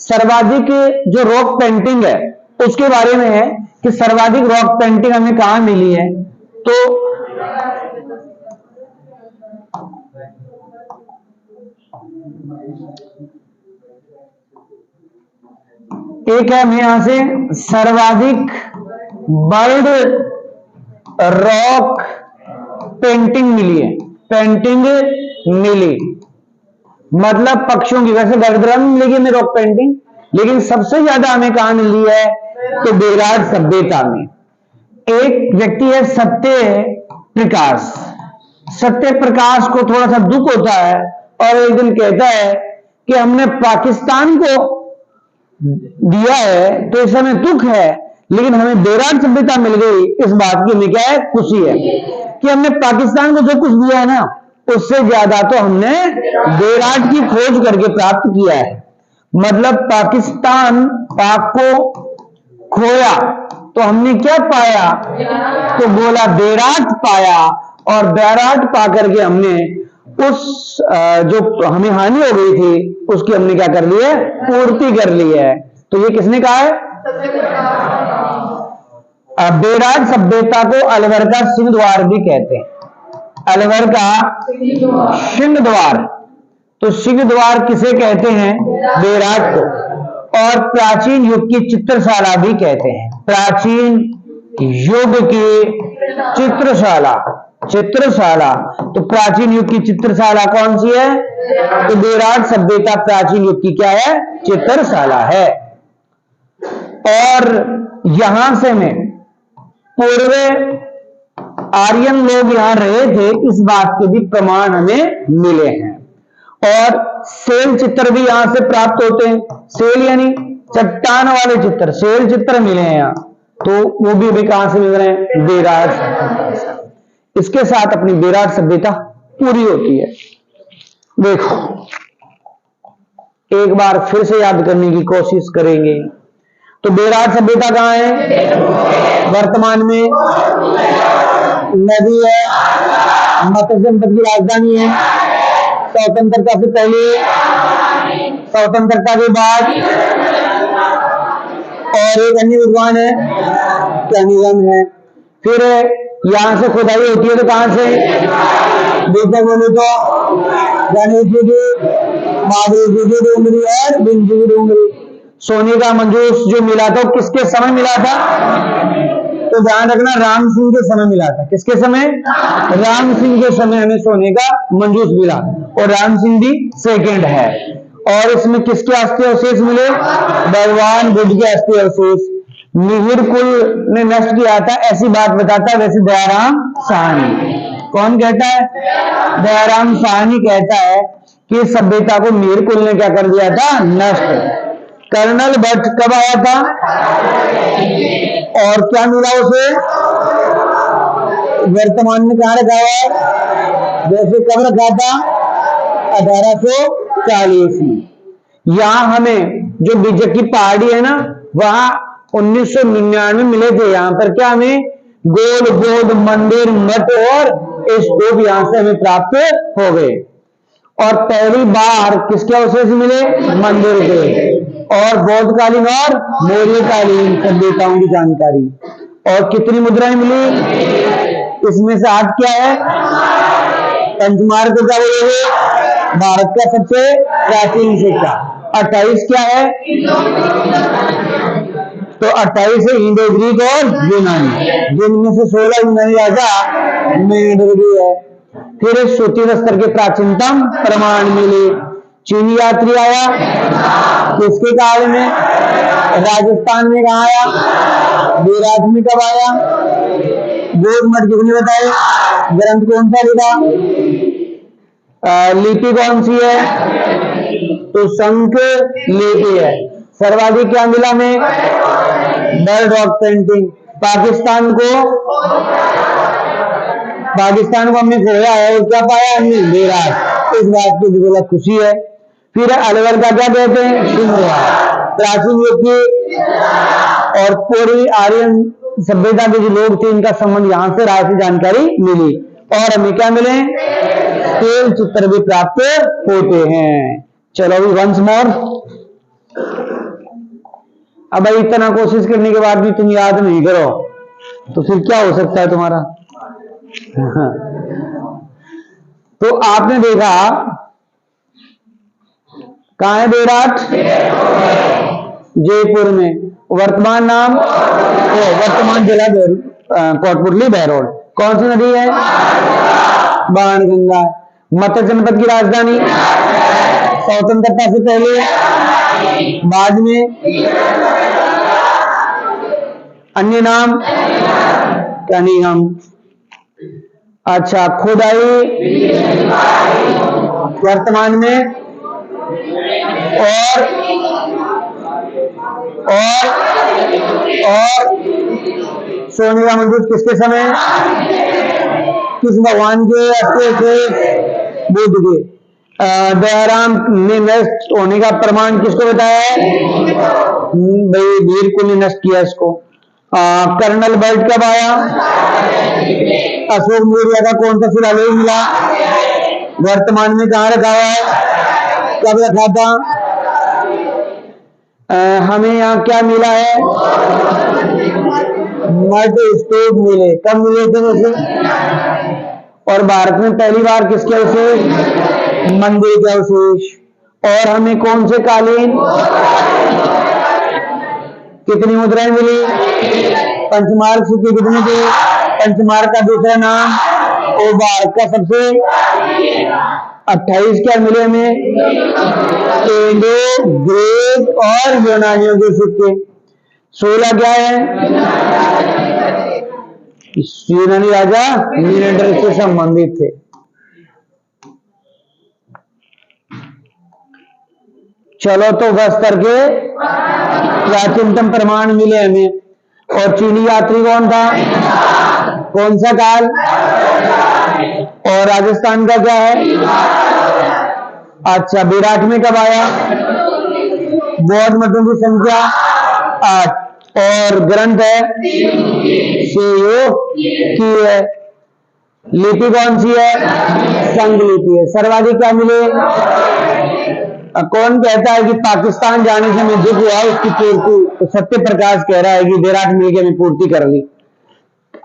सर्वाधिक जो रॉक पेंटिंग है, उसके बारे में है कि सर्वाधिक रॉक पेंटिंग हमें कहां मिली है। तो एक है हमें यहां से सर्वाधिक वर्ल्ड रॉक पेंटिंग मिली है। पेंटिंग मिली मतलब पक्षियों की, वैसे गर्दरा में मिलेगी हमें रॉक पेंटिंग, लेकिन सबसे ज्यादा हमें कहां मिली है? तो बेराट सभ्यता में। एक व्यक्ति है सत्य प्रकाश। सत्य प्रकाश को थोड़ा सा दुख होता है और एक दिन कहता है कि हमने पाकिस्तान को दिया है तो इस समय दुख है, लेकिन हमें बेराट सभ्यता मिल गई, इस बात की हमें क्या है? खुशी है कि हमने पाकिस्तान को जो कुछ दिया है ना, उससे ज्यादा तो हमने बेराट की खोज करके प्राप्त किया है। मतलब पाकिस्तान पाक को खोया तो हमने क्या पाया? तो बोला बेराट पाया, और बेराट पा करके हमने उस जो हमें हानि हो गई थी उसकी हमने क्या कर ली है? पूर्ति कर ली है। तो ये किसने कहा है? बेराट सभ्यता को अलवर का सिंह द्वार भी कहते हैं। अलवर का सिंह द्वार। तो सिंह द्वार किसे कहते हैं? बेराट को। और प्राचीन युग की चित्रशाला भी कहते हैं। प्राचीन युग की चित्रशाला। चित्रशाला तो प्राचीन युग की चित्रशाला कौन सी है? तो बेराट सभ्यता प्राचीन युग की क्या है? चित्रशाला है। और यहां से में पूर्व आर्यन लोग यहां रहे थे, इस बात के भी प्रमाण हमें मिले हैं। और सेल चित्र भी यहां से प्राप्त होते हैं। सेल यानी चट्टान वाले चित्र, सेल चित्र मिले हैं यहां, तो वो भी कहां से मिल रहे हैं? बेराट सभ्यता से। इसके साथ अपनी बेराट सभ्यता पूरी होती है। देखो एक बार फिर से याद करने की कोशिश करेंगे तो बेराट सभ्यता कहां है? वर्तमान में नदी है, मत्स्य संपद की राजधानी है, स्वतंत्रता से पहले, स्वतंत्रता के बाद, और एक अन्य विद्वान है कैनिगन है। फिर यहां से खुदाई होती है तो कहां से? देखो बोले तो गणेश जी की, महादेव जी की डूंगरी और बिंदु की डूंगरी। सोने का मंजूस जो मिला था किसके समय मिला था? तो ध्यान रखना राम सिंह के समय मिला था। किसके समय? राम सिंह के समय हमें सोने का मंजूस मिला, और राम सिंह भी सेकंड है। और इसमें किसके अस्थि अवशेष मिले? भगवान बुद्ध के अस्थि अवशेष। मिहिर कुल ने नष्ट किया था ऐसी बात बताता है वैसे दयाराम साहनी। कौन कहता है? दयाराम साहनी कहता है कि सभ्यता को मिहिर कुल ने क्या कर दिया था? नष्ट। कर्नल भट्ट कब आया था और क्या मिला उसे? वर्तमान में कहां रखा हुआ है? जैसे कब रखा था? 1840 में। यहां हमें जो बिजक की पहाड़ी है ना, वहां 1999 में मिले थे। यहां पर क्या हमें गोल बौद्ध मंदिर, मठ और स्तूप यहां से हमें प्राप्त हो गए। और पहली बार किसके अवशेष मिले? मंदिर के। और बौद्धकालीन और मौर्यकालीन सभ्यताओं की जानकारी। और कितनी मुद्राएं मिली? इसमें से आज क्या है? पंचमार्ग को क्या बोलोगे? भारत का सबसे प्राचीन सिक्का। 28 क्या है? तो 28 है इंडो ग्रीक और यूनानी, जिनमें से 16 यूनानी राजा मेडगी है। फिर सूती स्तर के प्राचीनतम प्रमाण मिले। चीनी यात्री आया किसके काल में? राजस्थान में कहा आया? बेराट में कब आया? बौद्ध मठ किसने बताए? ग्रंथ कौन सा लिखा? लिपि कौन सी है? तो शंख लिपि है। सर्वाधिक क्या मिला में? World rock painting. पाकिस्तान को पाकिस्तान को हमने खोया है और क्या पाया हमने? बेराट। इस बात की बोला खुशी है। फिर अलवर का क्या कहते हैं? सिंधुआ। प्राचीन युग की और पूरी आर्यन सभ्यता के जो लोग थे इनका संबंध यहाँ से रहा से जानकारी मिली और हमें क्या मिले? तेल चित्र भी प्राप्त होते हैं। चलो अभी वंस मोर। अब भाई इतना कोशिश करने के बाद भी तुम याद नहीं करो तो फिर क्या हो सकता है तुम्हारा? तो आपने देखा कहां है बेराट? जयपुर में। वर्तमान नाम वर्तमान जिला कोटपुतली बहरोड। कौन सी नदी है? बाणगंगा। मत्स्य जनपद की राजधानी? स्वतंत्रता से पहले, बाद में, अन्य नाम कनिंघम। अच्छा, खुदाई वर्तमान में और सोने का मंदिर किसके समय? किस भगवान के? बुद्ध के। दयाराम ने नष्ट होने का प्रमाण किसको बताया है? भाई वीर को ने नष्ट किया इसको। कर्नल बेल्ट कब आया? अशोक मौर्य का कौन सा शिलालेख मिला? वर्तमान में कहाँ रखा हुआ है? कब रखा था? हमें यहाँ क्या मिला है? मड स्तूप मिले। कब मिले थे वैसे? और भारत में पहली बार किसके अवशेष? मंदिर के अवशेष। और हमें कौन से कालीन? कितनी मुद्राएं मिली? पंचमार्क सिक्के कितने थे? पंचमार्क का दूसरा नाम और भारत का सबसे 28 क्या मिले हमें? इंडो, ग्रीक और यूनानियों के सिक्के। 16 क्या है? यूनानी राजा मीनेंडर से संबंधित थे। चलो तो बस करके प्राचीनतम प्रमाण मिले हमें। और चीनी यात्री कौन था? कौन सा काल? और राजस्थान का क्या है? अच्छा, विराट में कब आया? बौद्ध मठों की संख्या 8 और ग्रंथ है की है। लिपि कौन सी है? संघ लिपि है। सर्वाधिक क्या मिले? कौन कहता है कि पाकिस्तान जाने से मैं दुख हुआ उसकी पूर्ति? तो सत्य प्रकाश कह रहा है कि विराट मिलकर मैं पूर्ति कर ली।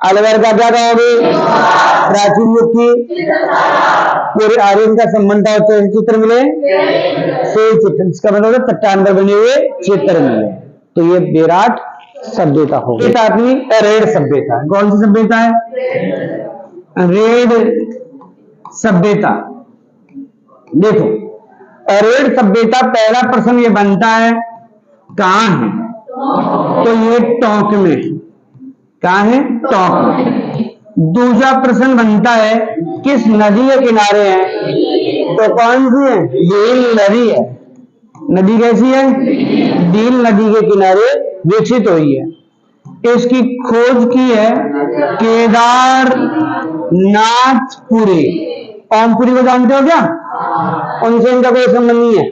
अलवर का क्या कहोगे? प्राचीन युग की पूरे आर्यन का संबंध था। चित्र मिले, चित्र, इसका मतलब चट्टान पर बने हुए चित्र मिले। तो ये विराट सभ्यता हो गई। अपनी रेड सभ्यता। कौन सी सभ्यता है? रेड सभ्यता। देखो रेड सभ्यता, पहला प्रश्न ये बनता है कहां है? तो ये टोंक में। कहां है? टोंक में। दूसरा प्रश्न बनता है किस नदी के किनारे है? तो कौन सी है? डील नदी है। नदी कैसी है? डील नदी के किनारे विकसित हुई है। इसकी खोज की है केदारनाथपुरी। ओमपुरी को जानते हो क्या? उनसे इनका कोई संबंध नहीं है,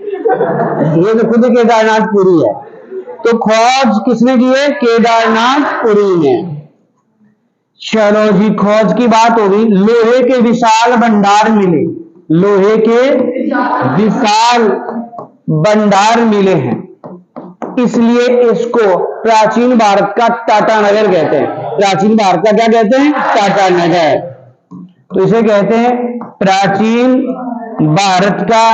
ये तो खुद केदारनाथपुरी है। तो खोज किसने की है? केदारनाथपुरी ने। चलो जी, खोज की बात होगी। लोहे के विशाल भंडार मिले। लोहे के विशाल भंडार मिले हैं, इसलिए इसको प्राचीन भारत का टाटा नगर कहते हैं। प्राचीन भारत का क्या कहते हैं? टाटा नगर। तो इसे कहते हैं प्राचीन भारत का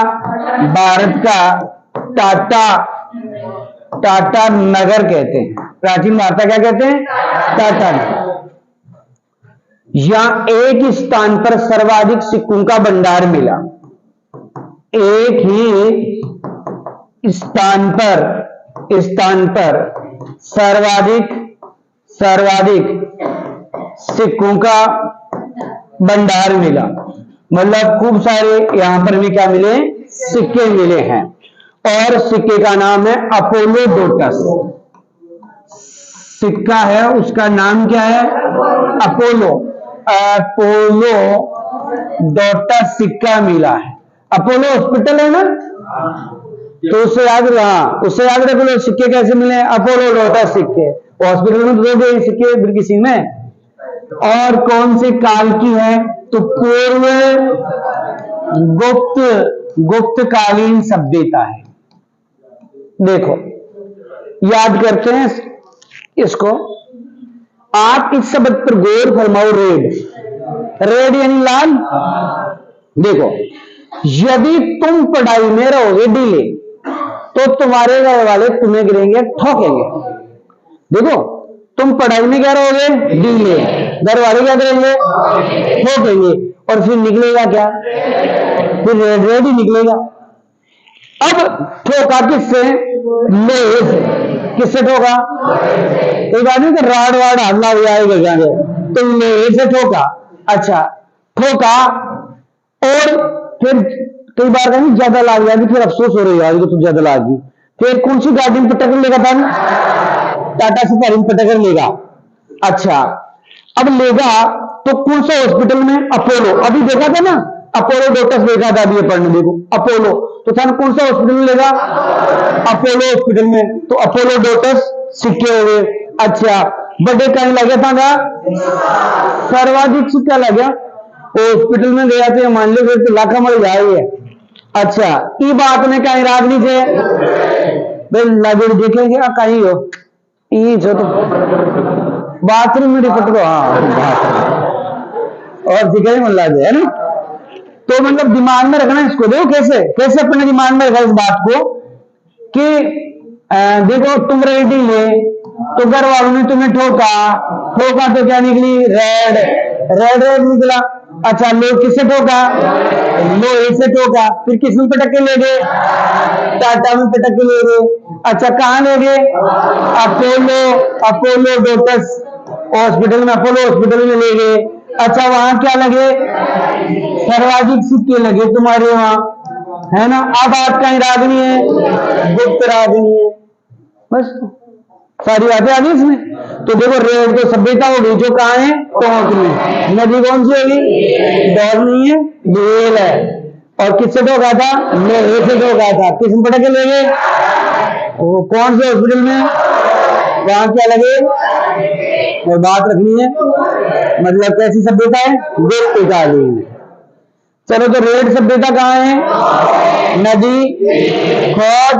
टाटा नगर कहते हैं। प्राचीन भारत का क्या कहते हैं? टाटा नगर। यहां एक स्थान पर सर्वाधिक सिक्कों का भंडार मिला। एक ही स्थान पर सर्वाधिक सिक्कों का भंडार मिला। मतलब खूब सारे यहां पर भी क्या मिले? सिक्के मिले हैं। और सिक्के का नाम है अपोलोडोटस। सिक्का है उसका नाम क्या है? अपोलो। अपोलो डॉटा सिक्का मिला है। अपोलो हॉस्पिटल है ना, तो उससे याद रख लो सिक्के कैसे मिले, अपोलो डॉटा सिक्के। हॉस्पिटल में तो दे सिक्के फिर किसी में। और कौन से काल की है, तो पूर्व गुप्तकालीन सभ्यता है। देखो याद करते हैं इसको। आप इस शब्द पर गौर फरमाओ, रेड यानी लाल। देखो यदि तुम पढ़ाई में रहोगे ढीले तो तुम्हारे घर वाले तुम्हें गिरेंगे, ठोकेंगे। देखो तुम पढ़ाई में क्या रहोगे, ढीले, घर वाले क्या करेंगे, ठोकेंगे। और फिर निकलेगा क्या, फिर रेड ही निकलेगा। अब ठोका किससे, लोहे से। किससे ठोका, कोई बात नहीं कि राड वाड हल्ला हो जाएगा, तो लोहे से ठोका। अच्छा ठोका, और फिर कई बार कहीं ज्यादा लाग जाएगी, फिर अफसोस हो रही है कि तू ज्यादा लागी। फिर कौन सी गाड़ी में टक्कर लेगा था, टाटा सफारी में टक्कर लेगा। अच्छा अब लेगा तो कौन सा हॉस्पिटल में, अपोलो। अभी देखा था ना, अपोलो डॉक्टर्स देखा था अभी पढ़ने, देखो अपोलो, तो था कौन सा हॉस्पिटल में लेगा, अपोलो हॉस्पिटल में। तो अपोलो डॉक्टर्स सिक्के हो गए। अच्छा बड़े कहीं लगे था, सर्वाधिक सिक्का लगा, हॉस्पिटल में गया तो मान लो फिर तो लाखा मर जाए। अच्छा ये बात में कहीं रागनी से लगे देखेंगे कहीं हो ये जो, तो बाथरूम में रिपोर्ट को, हाँ और दिखाई मन लगे है ना। तो मतलब दिमाग में रखना इसको। देखो कैसे कैसे अपने दिमाग में रखा इस बात को कि देखो तुम रेडी ले तो घर वालों ने तुम्हें ठोका तो क्या निकली, रेड निकला। अच्छा लोग किससे ठोका, लोहे से ठोका। फिर किस में पटक के ले गए, टाटा में पटक के ले गए। अच्छा कहाँ ले गए, अपोलो डॉक्टर्स हॉस्पिटल में, अपोलो हॉस्पिटल में ले गए। अच्छा वहां क्या लगे, सर्वाधिक सिक्के लगे तुम्हारे वहां, है ना। अब बात कहीं रागनी है, गुप्त रागनी है, बस सारी बातें आ गई इसमें। तो देखो रेड तो सभ्यता हो गई, जो कहाँ है, टोंक में। नदी कौन सी होगी, डॉल नहीं है, बेल है। और किससे ठोका था, लोहे से ठोका था। किस में पटक के ले गए, वो कौन से हॉस्पिटल में, वहां क्या लगे। और बात रखनी है, मतलब कैसी सभ्यता है, गुप्तकालीन। चलो तो रेड सभ्यता कहाँ है, नदी, खोज,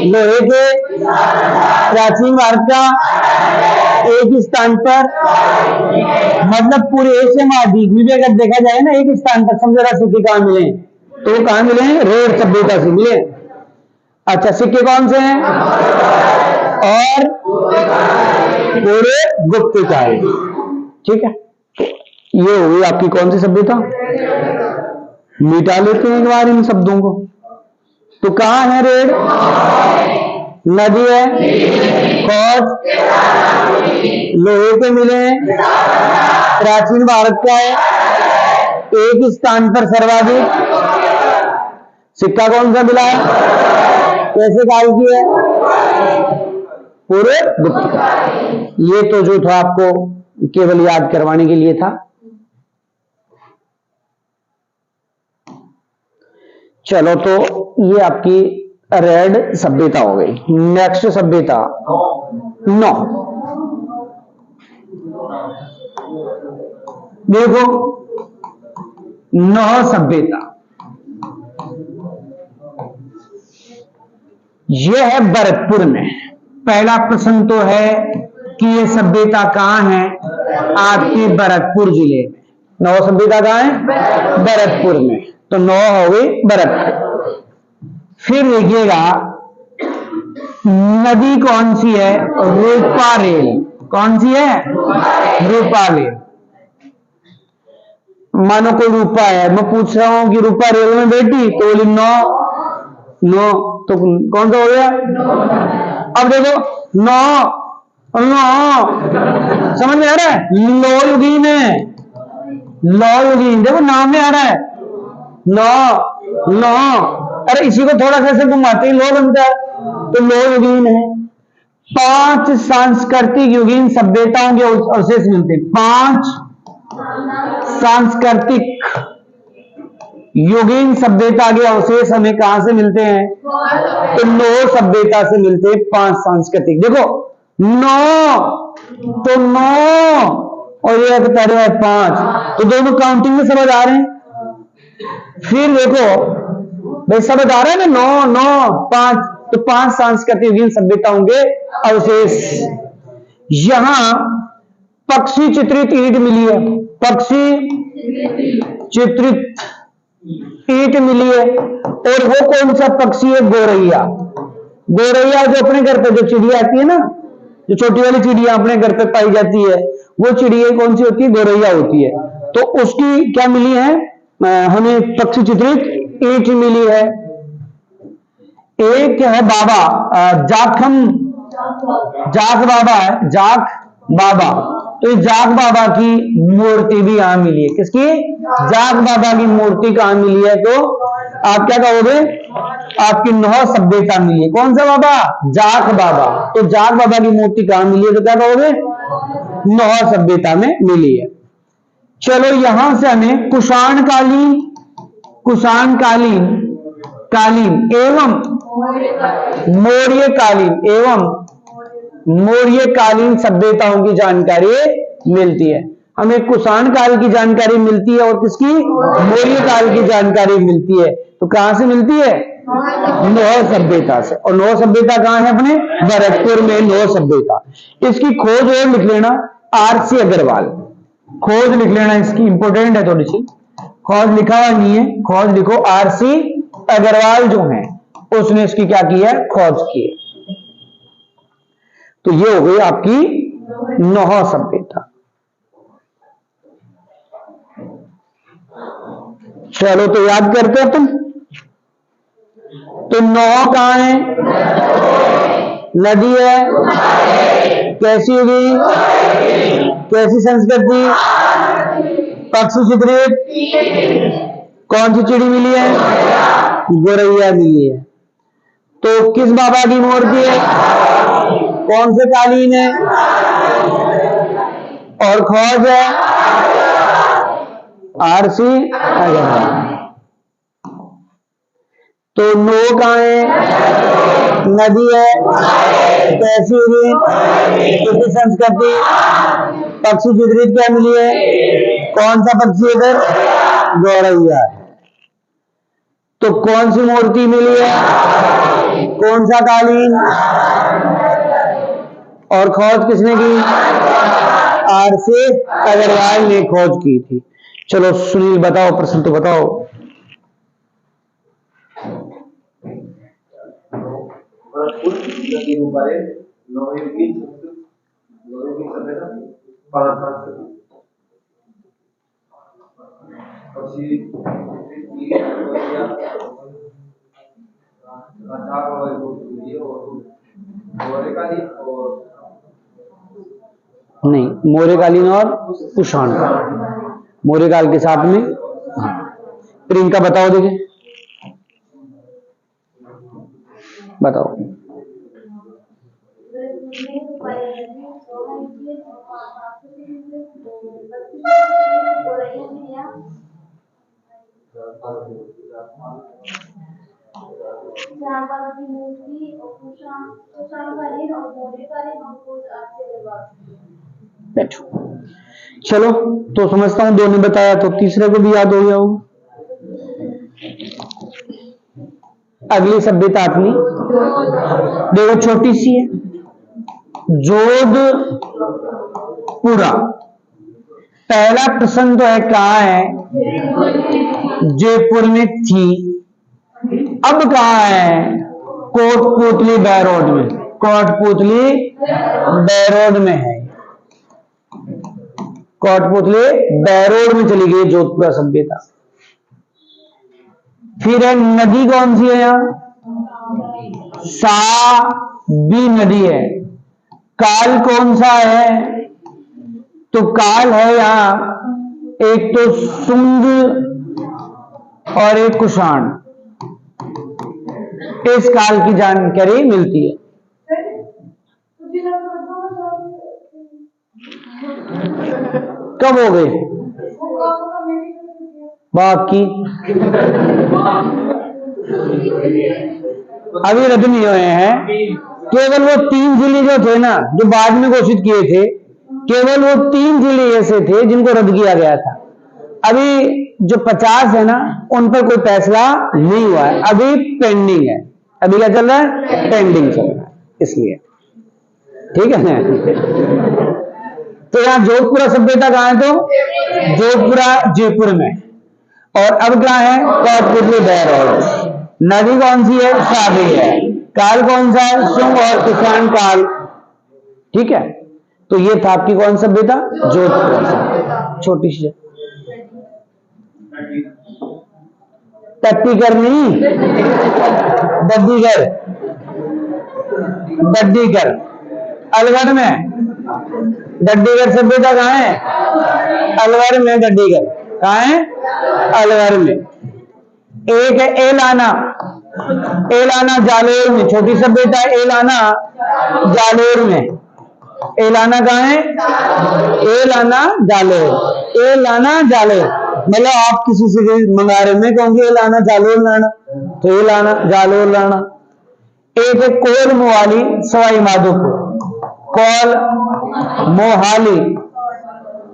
लोहे के, प्राचीन भारत का एक स्थान पर, मतलब पूरे एशिया महाद्वीप में भी अगर देखा जाए ना एक स्थान पर, समझो सिक्के कहाँ मिले, तो वो कहाँ मिले, रेड सभ्यता से मिले। अच्छा सिक्के कौन से हैं, और पूरे गुप्तकालीन। ठीक है, ये हुई आपकी कौन सी सभ्यता। मिटा लेते हैं एक बार इन शब्दों को। तो कहाँ है रेड, नदी है, खोज, लोहे के मिले हैं, प्राचीन भारत का है, एक स्थान पर सर्वाधिक। सिक्का कौन सा मिला है, कैसे काल की है, पूरे गुप्त। ये तो जो था आपको केवल याद करवाने के लिए था। चलो तो ये आपकी रेड सभ्यता हो गई। नेक्स्ट सभ्यता नौ। देखो नौ सभ्यता, ये है भरतपुर में। पहला प्रश्न तो है कि ये सभ्यता कहां है, आपके भरतपुर जिले में। नौ सभ्यता कहां है, भरतपुर में। तो नौ हो गई भरतपुर। फिर देखिएगा नदी कौन सी है, रूपारेल। कौन सी है, रूपारेल। मानो कोई रूपा है, मैं पूछ रहा हूं कि रूपा रेल में बैठी, तो बोली नौ, तो कौन सा हो गया। अब देखो नौ समझ में आ रहा है, लोयुगीन है, लोयुगीन। देखो नाम में आ रहा है नौ। अरे इसी को थोड़ा सा ऐसे घुमाते ही लो बनता है, तो लोयुगीन है। 5 सांस्कृतिक युगीन सभ्यताओं के अवशेष मिलते हैं, 5 सांस्कृतिक युगीन सभ्यता के अवशेष हमें कहां से मिलते हैं? तो नौ सभ्यता से मिलते हैं 5 सांस्कृतिक। देखो 9 तो 9 और ये बता रहे हैं 5, तो दोनों काउंटिंग में समझ आ रहे हैं। फिर देखो भाई समझ आ रहा है ना, 9 9 5, तो 5 सांस्कृतिक युगीन सभ्यताओं के अवशेष। यहां पक्षी चित्रित ईंट मिली है, पक्षी चित्रित ईंट मिली है, और वो कौन सा पक्षी है? गोरैया। गोरैया जो अपने घर पे जो चिड़िया आती है ना, जो छोटी वाली चिड़िया अपने घर पे पाई जाती है, वो चिड़िया कौन सी होती है? गोरैया होती है। तो उसकी क्या मिली है? हमें पक्षी चित्रित ईंट मिली है। एक है बाबा, जाखम, जाख बाबा है, जाख बाबा। तो इस जाख बाबा की मूर्ति भी यहां मिली है। किसकी? जाख बाबा की मूर्ति कहां मिली है? तो आप क्या कहोगे? आपकी 9 सभ्यता मिली है। कौन सा बाबा? जाख बाबा। तो जाख बाबा की मूर्ति कहां मिली है? तो क्या कहोगे? 9 सभ्यता में मिली है। चलो यहां से हमें कुषाण कालीन, कुषाण कालीन, कालीन एवं मौर्य कालीन एवं मौर्य कालीन सभ्यताओं की जानकारी मिलती है। हमें कुषाण काल की जानकारी मिलती है और किसकी? मौर्य काल की जानकारी मिलती है। तो कहां से मिलती है? 9 सभ्यता से। और 9 सभ्यता कहां है? अपने भरतपुर में 9 सभ्यता। इसकी खोज और लिख लेना, आरसी अग्रवाल। खोज लिख लेना, इसकी इंपोर्टेंट है थोड़ी सी। खोज लिखा हुआ नहीं है, खोज लिखो। आरसी अग्रवाल जो है उसने इसकी क्या की है? खोज की है। तो ये हो गई आपकी 9 सभ्यता। चलो तो याद करते हो तुम। तो 9 कहां है? नदी है। कैसी होगी? कैसी संस्कृति? पक्षी चित्रित। कौन सी चिड़ी मिली है? गोरैया मिली है। तो किस बाबा की मूर्ति है? कौन से कालीन है? और खोज है आरसी अग्रवाल। तो 9 कहां है? नदी है। कैसी होगी? किसी संस्कृति। पक्षी चित्रित क्या मिली है? कौन सा पक्षी इधर? गोरैया है। तो कौन सी मूर्ति मिली है? कौन सा कालीन? और खोज किसने की? आरसी अग्रवाल ने खोज की थी। चलो सुनील बताओ, प्रश्न तो बताओ। नहीं, मौर्यकालीन और कुषाण काल, मौर्यकाल के साथ में। हाँ, प्रियंका बताओ, देखिए बताओ। बैठो। चलो तो समझता हूं 2 ने बताया तो तीसरे को भी याद हो गया होगा। अगली सभ्यता अपनी देखो, छोटी सी है, जोधपुरा। पहला प्रश्न तो है कहां है? जयपुर में थी। अब कहां है? कोटपुतली बैरोड में। कोटपुतली बैरोड में है। कोटपुतली बैरोड में चली गई जोधपुरा सभ्यता। फिर है नदी, कौन सी है यहां? साबी नदी है। काल कौन सा है? तो काल है यहां एक तो सुंग और एक कुषाण। इस काल की जानकारी मिलती है। कब हो गए? बाकी अभी रद्द नहीं हुए हैं। केवल वो 3 जिले जो थे ना, जो बाद में घोषित किए थे, केवल वो 3 जिले ऐसे थे जिनको रद्द किया गया था। अभी जो 50 है ना, उन पर कोई फैसला नहीं हुआ है, अभी पेंडिंग है। अभी क्या चल रहा है? पेंडिंग चल रहा है, इसलिए ठीक है ना। तो यहाँ जोधपुरा सभ्यता कहाँ है? तो जोधपुरा जयपुर में। और अब क्या है? कठपुतली बहरौल। नदी कौन सी है? साबी है। काल कौन सा है? शुंग और कुषाण काल। ठीक है, तो ये था आपकी कौन सभ्यता? जोधपुर। छोटी सी टट्टीगर नहीं, दड्डीगर। दड्डीगर अलवर में। दड्डीगर सभ्यता कहाँ है? अलवर में। दड्डीगर कहाँ है? अलवर में। एक है एलाना। एलाना जालोर में, छोटी सभ्यता एलाना जालोर में। एलाना कहाँ है? एलाना जालोर। एलाना जालोर मतलब आप किसी से मंगा रहे, मैं कहूंगी एलाना जालोर लाना, तो एलाना जालोर लाना। एक है कोल मोहाली सवाई माधोपुर। कोल मोहाली,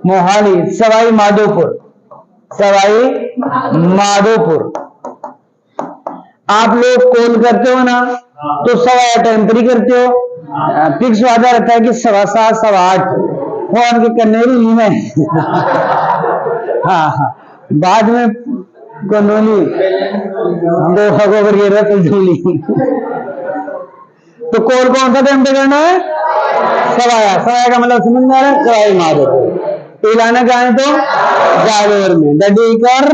मोहाली सवाई माधोपुर। सवाई माधोपुर। आप लोग कॉल करते हो ना, तो 7:15 टेम्परी करते हो। फिक्स वादा रहता है कि 7:15 7:08 फोन के कन्नेरी में। हाँ हाँ, बाद में कन्नौली हम दो खबर ये रही। तो कॉल कौन सा टाइम पे करना है? सवाया। सवाया का मतलब समझ में आ रहा है? सवाई माधोपुर। इलाना कहाँ है? तो जालोर में। दडीकर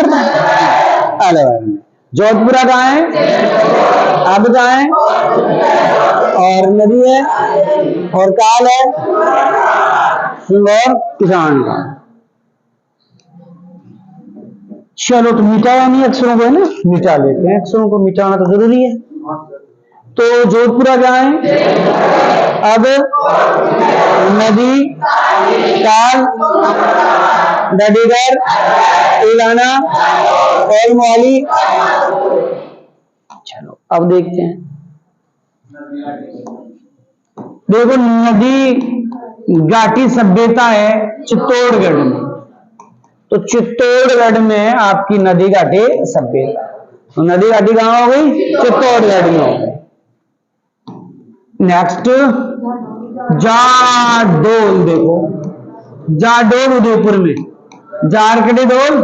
अलवर में। जोधपुरा कहाँ है? अब कहाँ है? और नदी है और काल है, सिंह और किसान का। चलो, तो मिटाया नहीं अक्षरों को, है ना? मिटा लेते हैं, अक्षरों को मिटाना तो जरूरी है। तो जोधपुरा क्या है? अब नदी, काल, दडीगर, इलाना, कोल मोहाली। चलो अब देखते हैं। देखो, नदी घाटी सभ्यता है चित्तौड़गढ़ में। तो चित्तौड़गढ़ में आपकी नदी घाटी सभ्यता। तो नदी घाटी कहां हो गई? चित्तौड़गढ़ में हो गई। नेक्स्ट जाडोल। देखो, जाडोल उदयपुर में। जार कड़े डोल,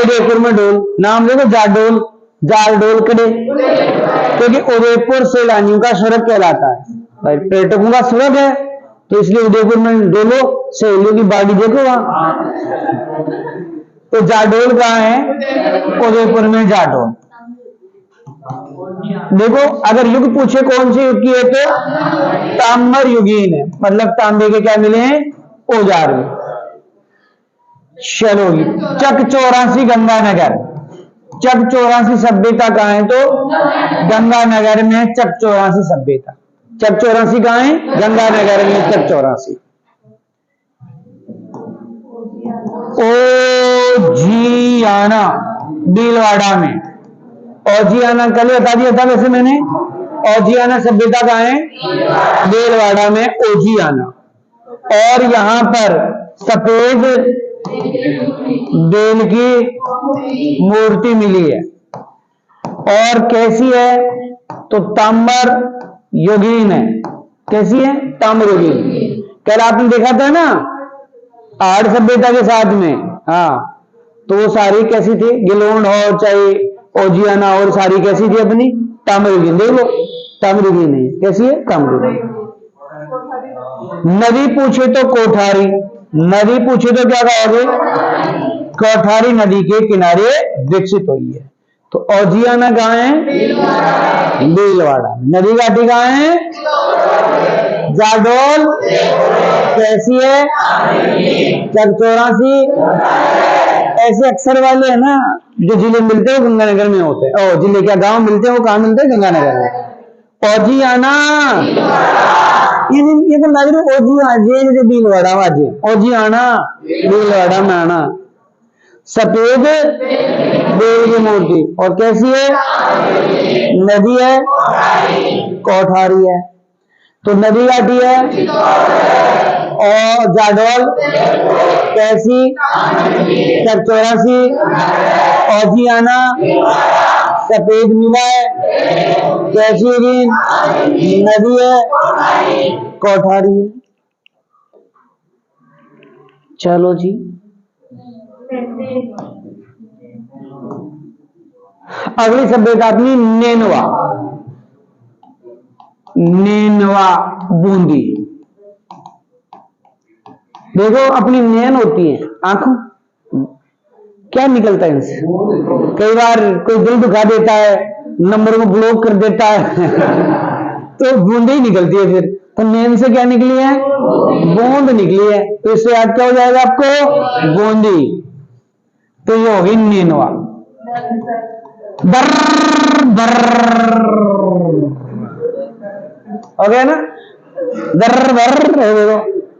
उदयपुर में डोल। नाम देखो, जाडोल, जारडोल कड़े, क्योंकि उदयपुर सैलानियों का स्वर्ग कहलाता है भाई, पर्यटकों का स्वर्ग है, तो इसलिए उदयपुर में डोलो, सहेलियों की बाड़ी देखो वहां। तो जाडोल कहाँ है? उदयपुर में जाडोल। देखो, अगर युग पूछे कौन से युग की है, तो ताम्र युगीन है, मतलब तांबे के क्या मिले हैं? औजार में। चलो, चक 84 गंगानगर। चक 84 सभ्यता कहाँ है? तो गंगानगर में चक 84 सभ्यता। चक 84 कहाँ है? गंगानगर में चक 84। ओजियाना भीलवाड़ा में। ओजियाना कल बता दिया था वैसे मैंने। ओजियाना सभ्यता कहाँ है? भीलवाड़ा में ओजियाना। और यहां पर सफेद बेल की मूर्ति मिली है। और कैसी है? तो ताम्र योगीन है। कैसी है? ताम्र योगीन। कल आपने देखा था ना आड़ सभ्यता के साथ में, हाँ, तो वो सारी कैसी थी? गिलोन हो चाहे ओजियाना और सारी कैसी थी अपनी? ताम्र योगीन। देख लो, ताम्र योगीन नहीं, कैसी है? ताम्र योगीन। नदी पूछे तो कोठारी। नदी पूछे तो क्या कहोगे? कोठारी नदी के किनारे विकसित हुई है। तो ओजियाना कहाँ है? भीलवाड़ा। नदी घाटी कहाँ है? जाडोल। कैसी है? चक 84। ऐसे अक्षर वाले है ना जो जिले मिलते हैं गंगानगर में होते हैं। और जिले क्या गांव मिलते हैं, वो कहाँ मिलते हैं? गंगानगर में। ओजियाना ये तो लग रही ओजी आज भीलवाड़ा आज। ओजियाना भीलवाड़ा में आना। सफेद बेल की मूर्ति। और कैसी है? नदी है, कोठारी है। तो नदी घाटी है और जाडौल कैसी? 84। और जियाना सफेद नीला है कैसी है? नदी है, कोठारी है। चलो जी, अगली सभ्यता अपनी नेनवा। नेनवा बूंदी। देखो अपनी नैन होती है आंखों, क्या निकलता है इनसे? कई बार कोई दिल दुखा देता है, नंबर को ब्लॉक कर देता है तो बूंदी ही निकलती है फिर। तो नैन से क्या निकली है? बूंद निकली है। तो इससे याद क्या हो जाएगा आपको? बूंदी। तो ये होगी नेनवा। दर दर हो गया ना? दर दर देखो,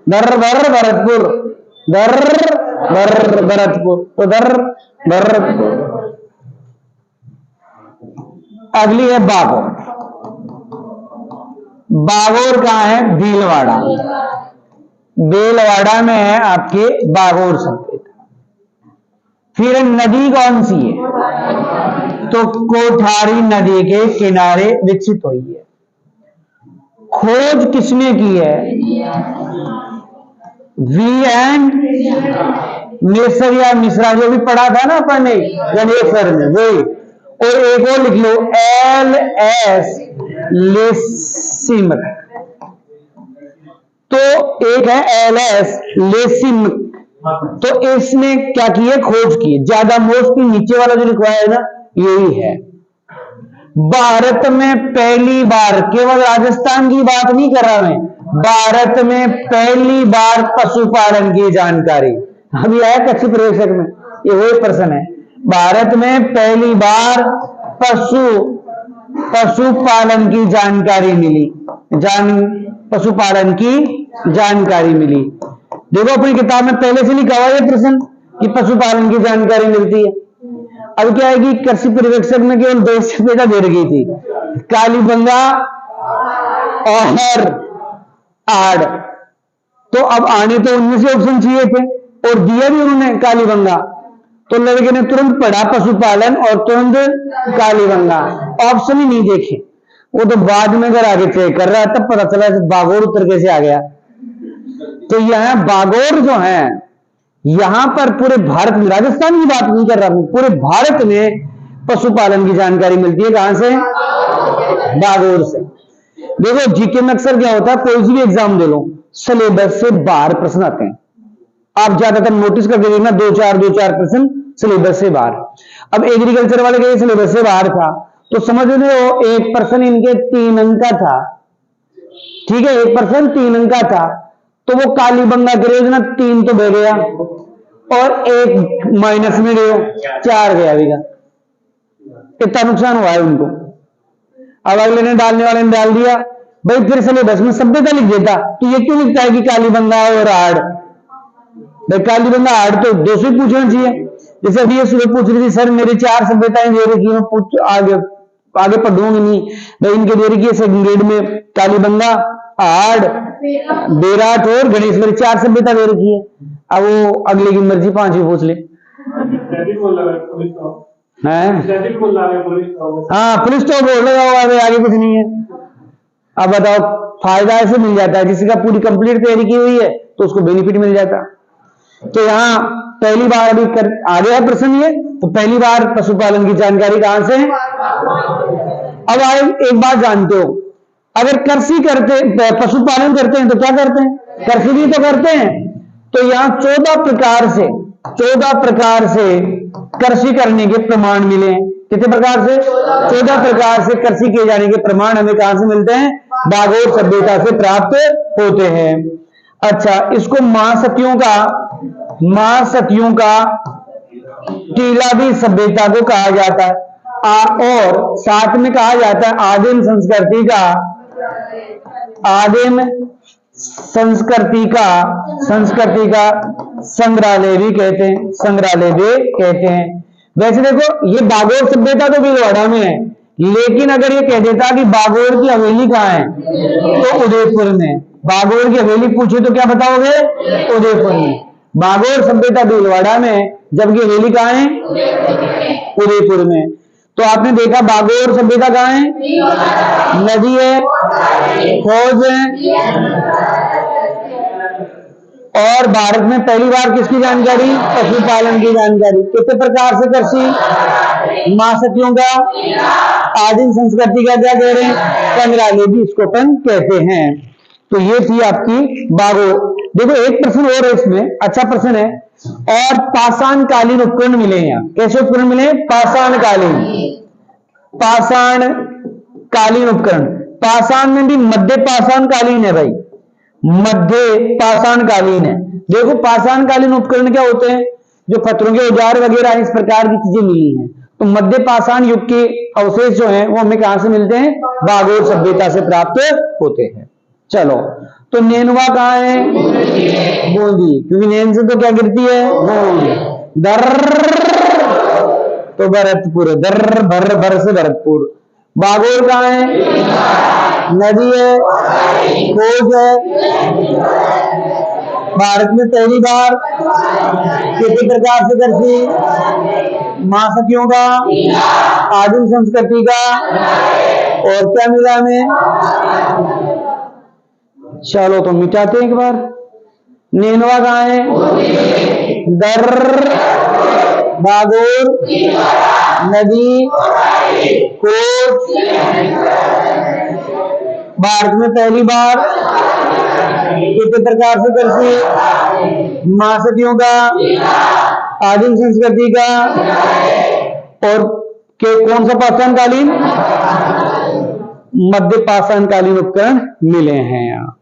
दर दर भरतपुर, दर दर भरतपुर। तो दर भरतपुर। अगली है बागोर। बागोर कहाँ है? भीलवाड़ा। भीलवाड़ा में है आपके बागोर सभ्यता। फिर नदी कौन सी है? तो कोठारी नदी के किनारे विकसित हुई है। खोज किसने की है? V.N. मिश्र या मिश्रा, जो भी पढ़ा था ना अपन ने गणेश्वर में, वही। और एक और लिख लो, L.S. लेसिमक। तो एक है L.S. लेसिमक। तो इसने क्या की है? खोज की है। ज्यादा मोस्टली नीचे वाला जो लिखवाया है ना, यही है। भारत में पहली बार, केवल राजस्थान की बात नहीं कर रहा मैं, भारत में पहली बार पशुपालन की जानकारी अभी आया कृषि पर्यवेक्षक में, ये वही प्रश्न है। भारत में पहली बार पशुपालन की जानकारी मिली। पशुपालन की जानकारी मिली। देखो अपनी किताब में पहले से लिखा हुआ ये प्रश्न कि पशुपालन की जानकारी मिलती है। अब क्या है कि कृषि पर्यवेक्षक में केवल 2 सभ्यता दे रखी थी, कालीबंगा और आड़। तो अब आने तो उनमें से ऑप्शन चाहिए थे और दिया भी उन्होंने कालीबंगा। तो लड़के ने तुरंत पढ़ा पशुपालन और तुरंत कालीबंगा, ऑप्शन ही नहीं देखे। वो तो बाद में अगर आगे चेक कर रहा है तब पता चला बागोर उत्तर कैसे आ गया। तो यह बागोर जो है, यहां पर पूरे भारत में, राजस्थान की बात नहीं कर रहा हूं, पूरे भारत में पशुपालन की जानकारी मिलती है। कहां से? बागोर से। देखो जीके में अक्सर क्या होता है, कोई भी एग्जाम दे लो, सिलेबस से बाहर प्रश्न आते हैं। आप ज्यादातर नोटिस करके देखना, 2-4 प्रश्न सिलेबस से बाहर। अब एग्रीकल्चर वाले के सिलेबस से बाहर था, तो समझ रहे हो, एक प्रश्न इनके 3 अंक का था। ठीक है, एक प्रश्न 3 अंक का था, तो वो कालीबंगा की योजना 3 तो बह गया और 1 माइनस में गया, 4 गया भी। इतना नुकसान हुआ है उनको। अब अगले ने डालने वाले ने डाल दिया, भाई फिर सिलेबस में सभ्यता लिख देता, तो ये क्यों लिखता है कि कालीबंगा और आड़? भाई कालीबंगा आड़ तो 200 ही पूछना चाहिए। जैसे अभी ये सुबह पूछ रही थी, सर मेरी 4 सभ्यताएं दे रखी है, पूछ आगे पढ़ूंगी नहीं। भाई इनके दे रखी है सेकंड ग्रेड में, कालीबंगा, आड़, बेराट और गणेश्वरी, 4 सभ्यता दे रखी है। अब वो अगले की मर्जी 5 पूछ ले। हाँ पुलिस तो बोल रहा है, आगे कुछ नहीं है। अब बताओ, फायदा ऐसे मिल जाता है, किसी का पूरी कंप्लीट तैयारी की हुई है तो उसको बेनिफिट मिल जाता। तो यहाँ पहली बार अभी आ गया है प्रश्न ये, तो पहली बार पशुपालन की जानकारी कहां से? अब आए एक बात जानते हो, अगर कृषि करते, पशुपालन करते हैं तो क्या करते हैं? कृषि भी तो करते हैं। तो यहाँ 14 प्रकार से कृषि करने के प्रमाण मिले हैं। कितने प्रकार से? 14 प्रकार से कृषि किए जाने के प्रमाण हमें कहां से मिलते हैं? बागोर सभ्यता से प्राप्त होते हैं। अच्छा, इसको महासतियों का टीला भी सभ्यता को कहा जाता है, और साथ में कहा जाता है आदिम संस्कृति का संग्रहालय भी कहते हैं, संग्रहालय भी कहते हैं। वैसे देखो ये बागोर सभ्यता तो भीलवाड़ा में है, लेकिन अगर ये कह देता कि बागोर की हवेली कहाँ है तो उदयपुर में। बागोर की हवेली पूछे तो क्या बताओगे? उदयपुर में। बागोर सभ्यता भीलवाड़ा में, जबकि हवेली कहाँ है? उदयपुर में। तो आपने देखा बागोर सभ्यता कहाँ है? नदी है, खोज है, और भारत में पहली बार किसकी जानकारी? पशुपालन की जानकारी। कितने प्रकार से कृषि? महासतियों का, आदिम संस्कृति का क्या कह रहे हैं? संग्रहालय भी इसको अपन कहते हैं। तो ये थी आपकी बागोर। देखो एक प्रश्न और है इसमें, अच्छा प्रश्न है। और पाषाण कालीन उपकरण मिले यहाँ। कैसे उपकरण मिले? पाषाण कालीन, पाषाण कालीन उपकरण। पाषाण में भी मध्य पाषाण कालीन है भाई, मध्य पाषाण कालीन है। देखो पाषाण कालीन उपकरण क्या होते हैं? जो पत्थरों के औजार वगैरह इस प्रकार की चीजें मिली हैं। तो मध्य पाषाण युग के अवशेष जो हैं वो हमें कहां से मिलते हैं? बागोर सभ्यता से प्राप्त होते हैं। चलो, तो नेनुआ कहाँ है? बूंदी, क्योंकि नैन से तो क्या गिरती है? बूंद। दर तो भरतपुर, दर भर भर से भरतपुर। बागोर कहाँ है? नदी है, खोज है, भारत में पहली बार किसी प्रकार से कृषि, महासतियों का, आदिम संस्कृति का, और क्या मिला हमें? चलो तो मिटाते हैं एक बार। नेनुआ कहाँ है? दर, बागोर, नदी, कोट, भारत में पहली बार किसी प्रकार से कृषि, महासतियों का, आदिम संस्कृति का, और के कौन सा पाषाण कालीन? मध्य पाषाण कालीन उपकरण मिले हैं यहाँ।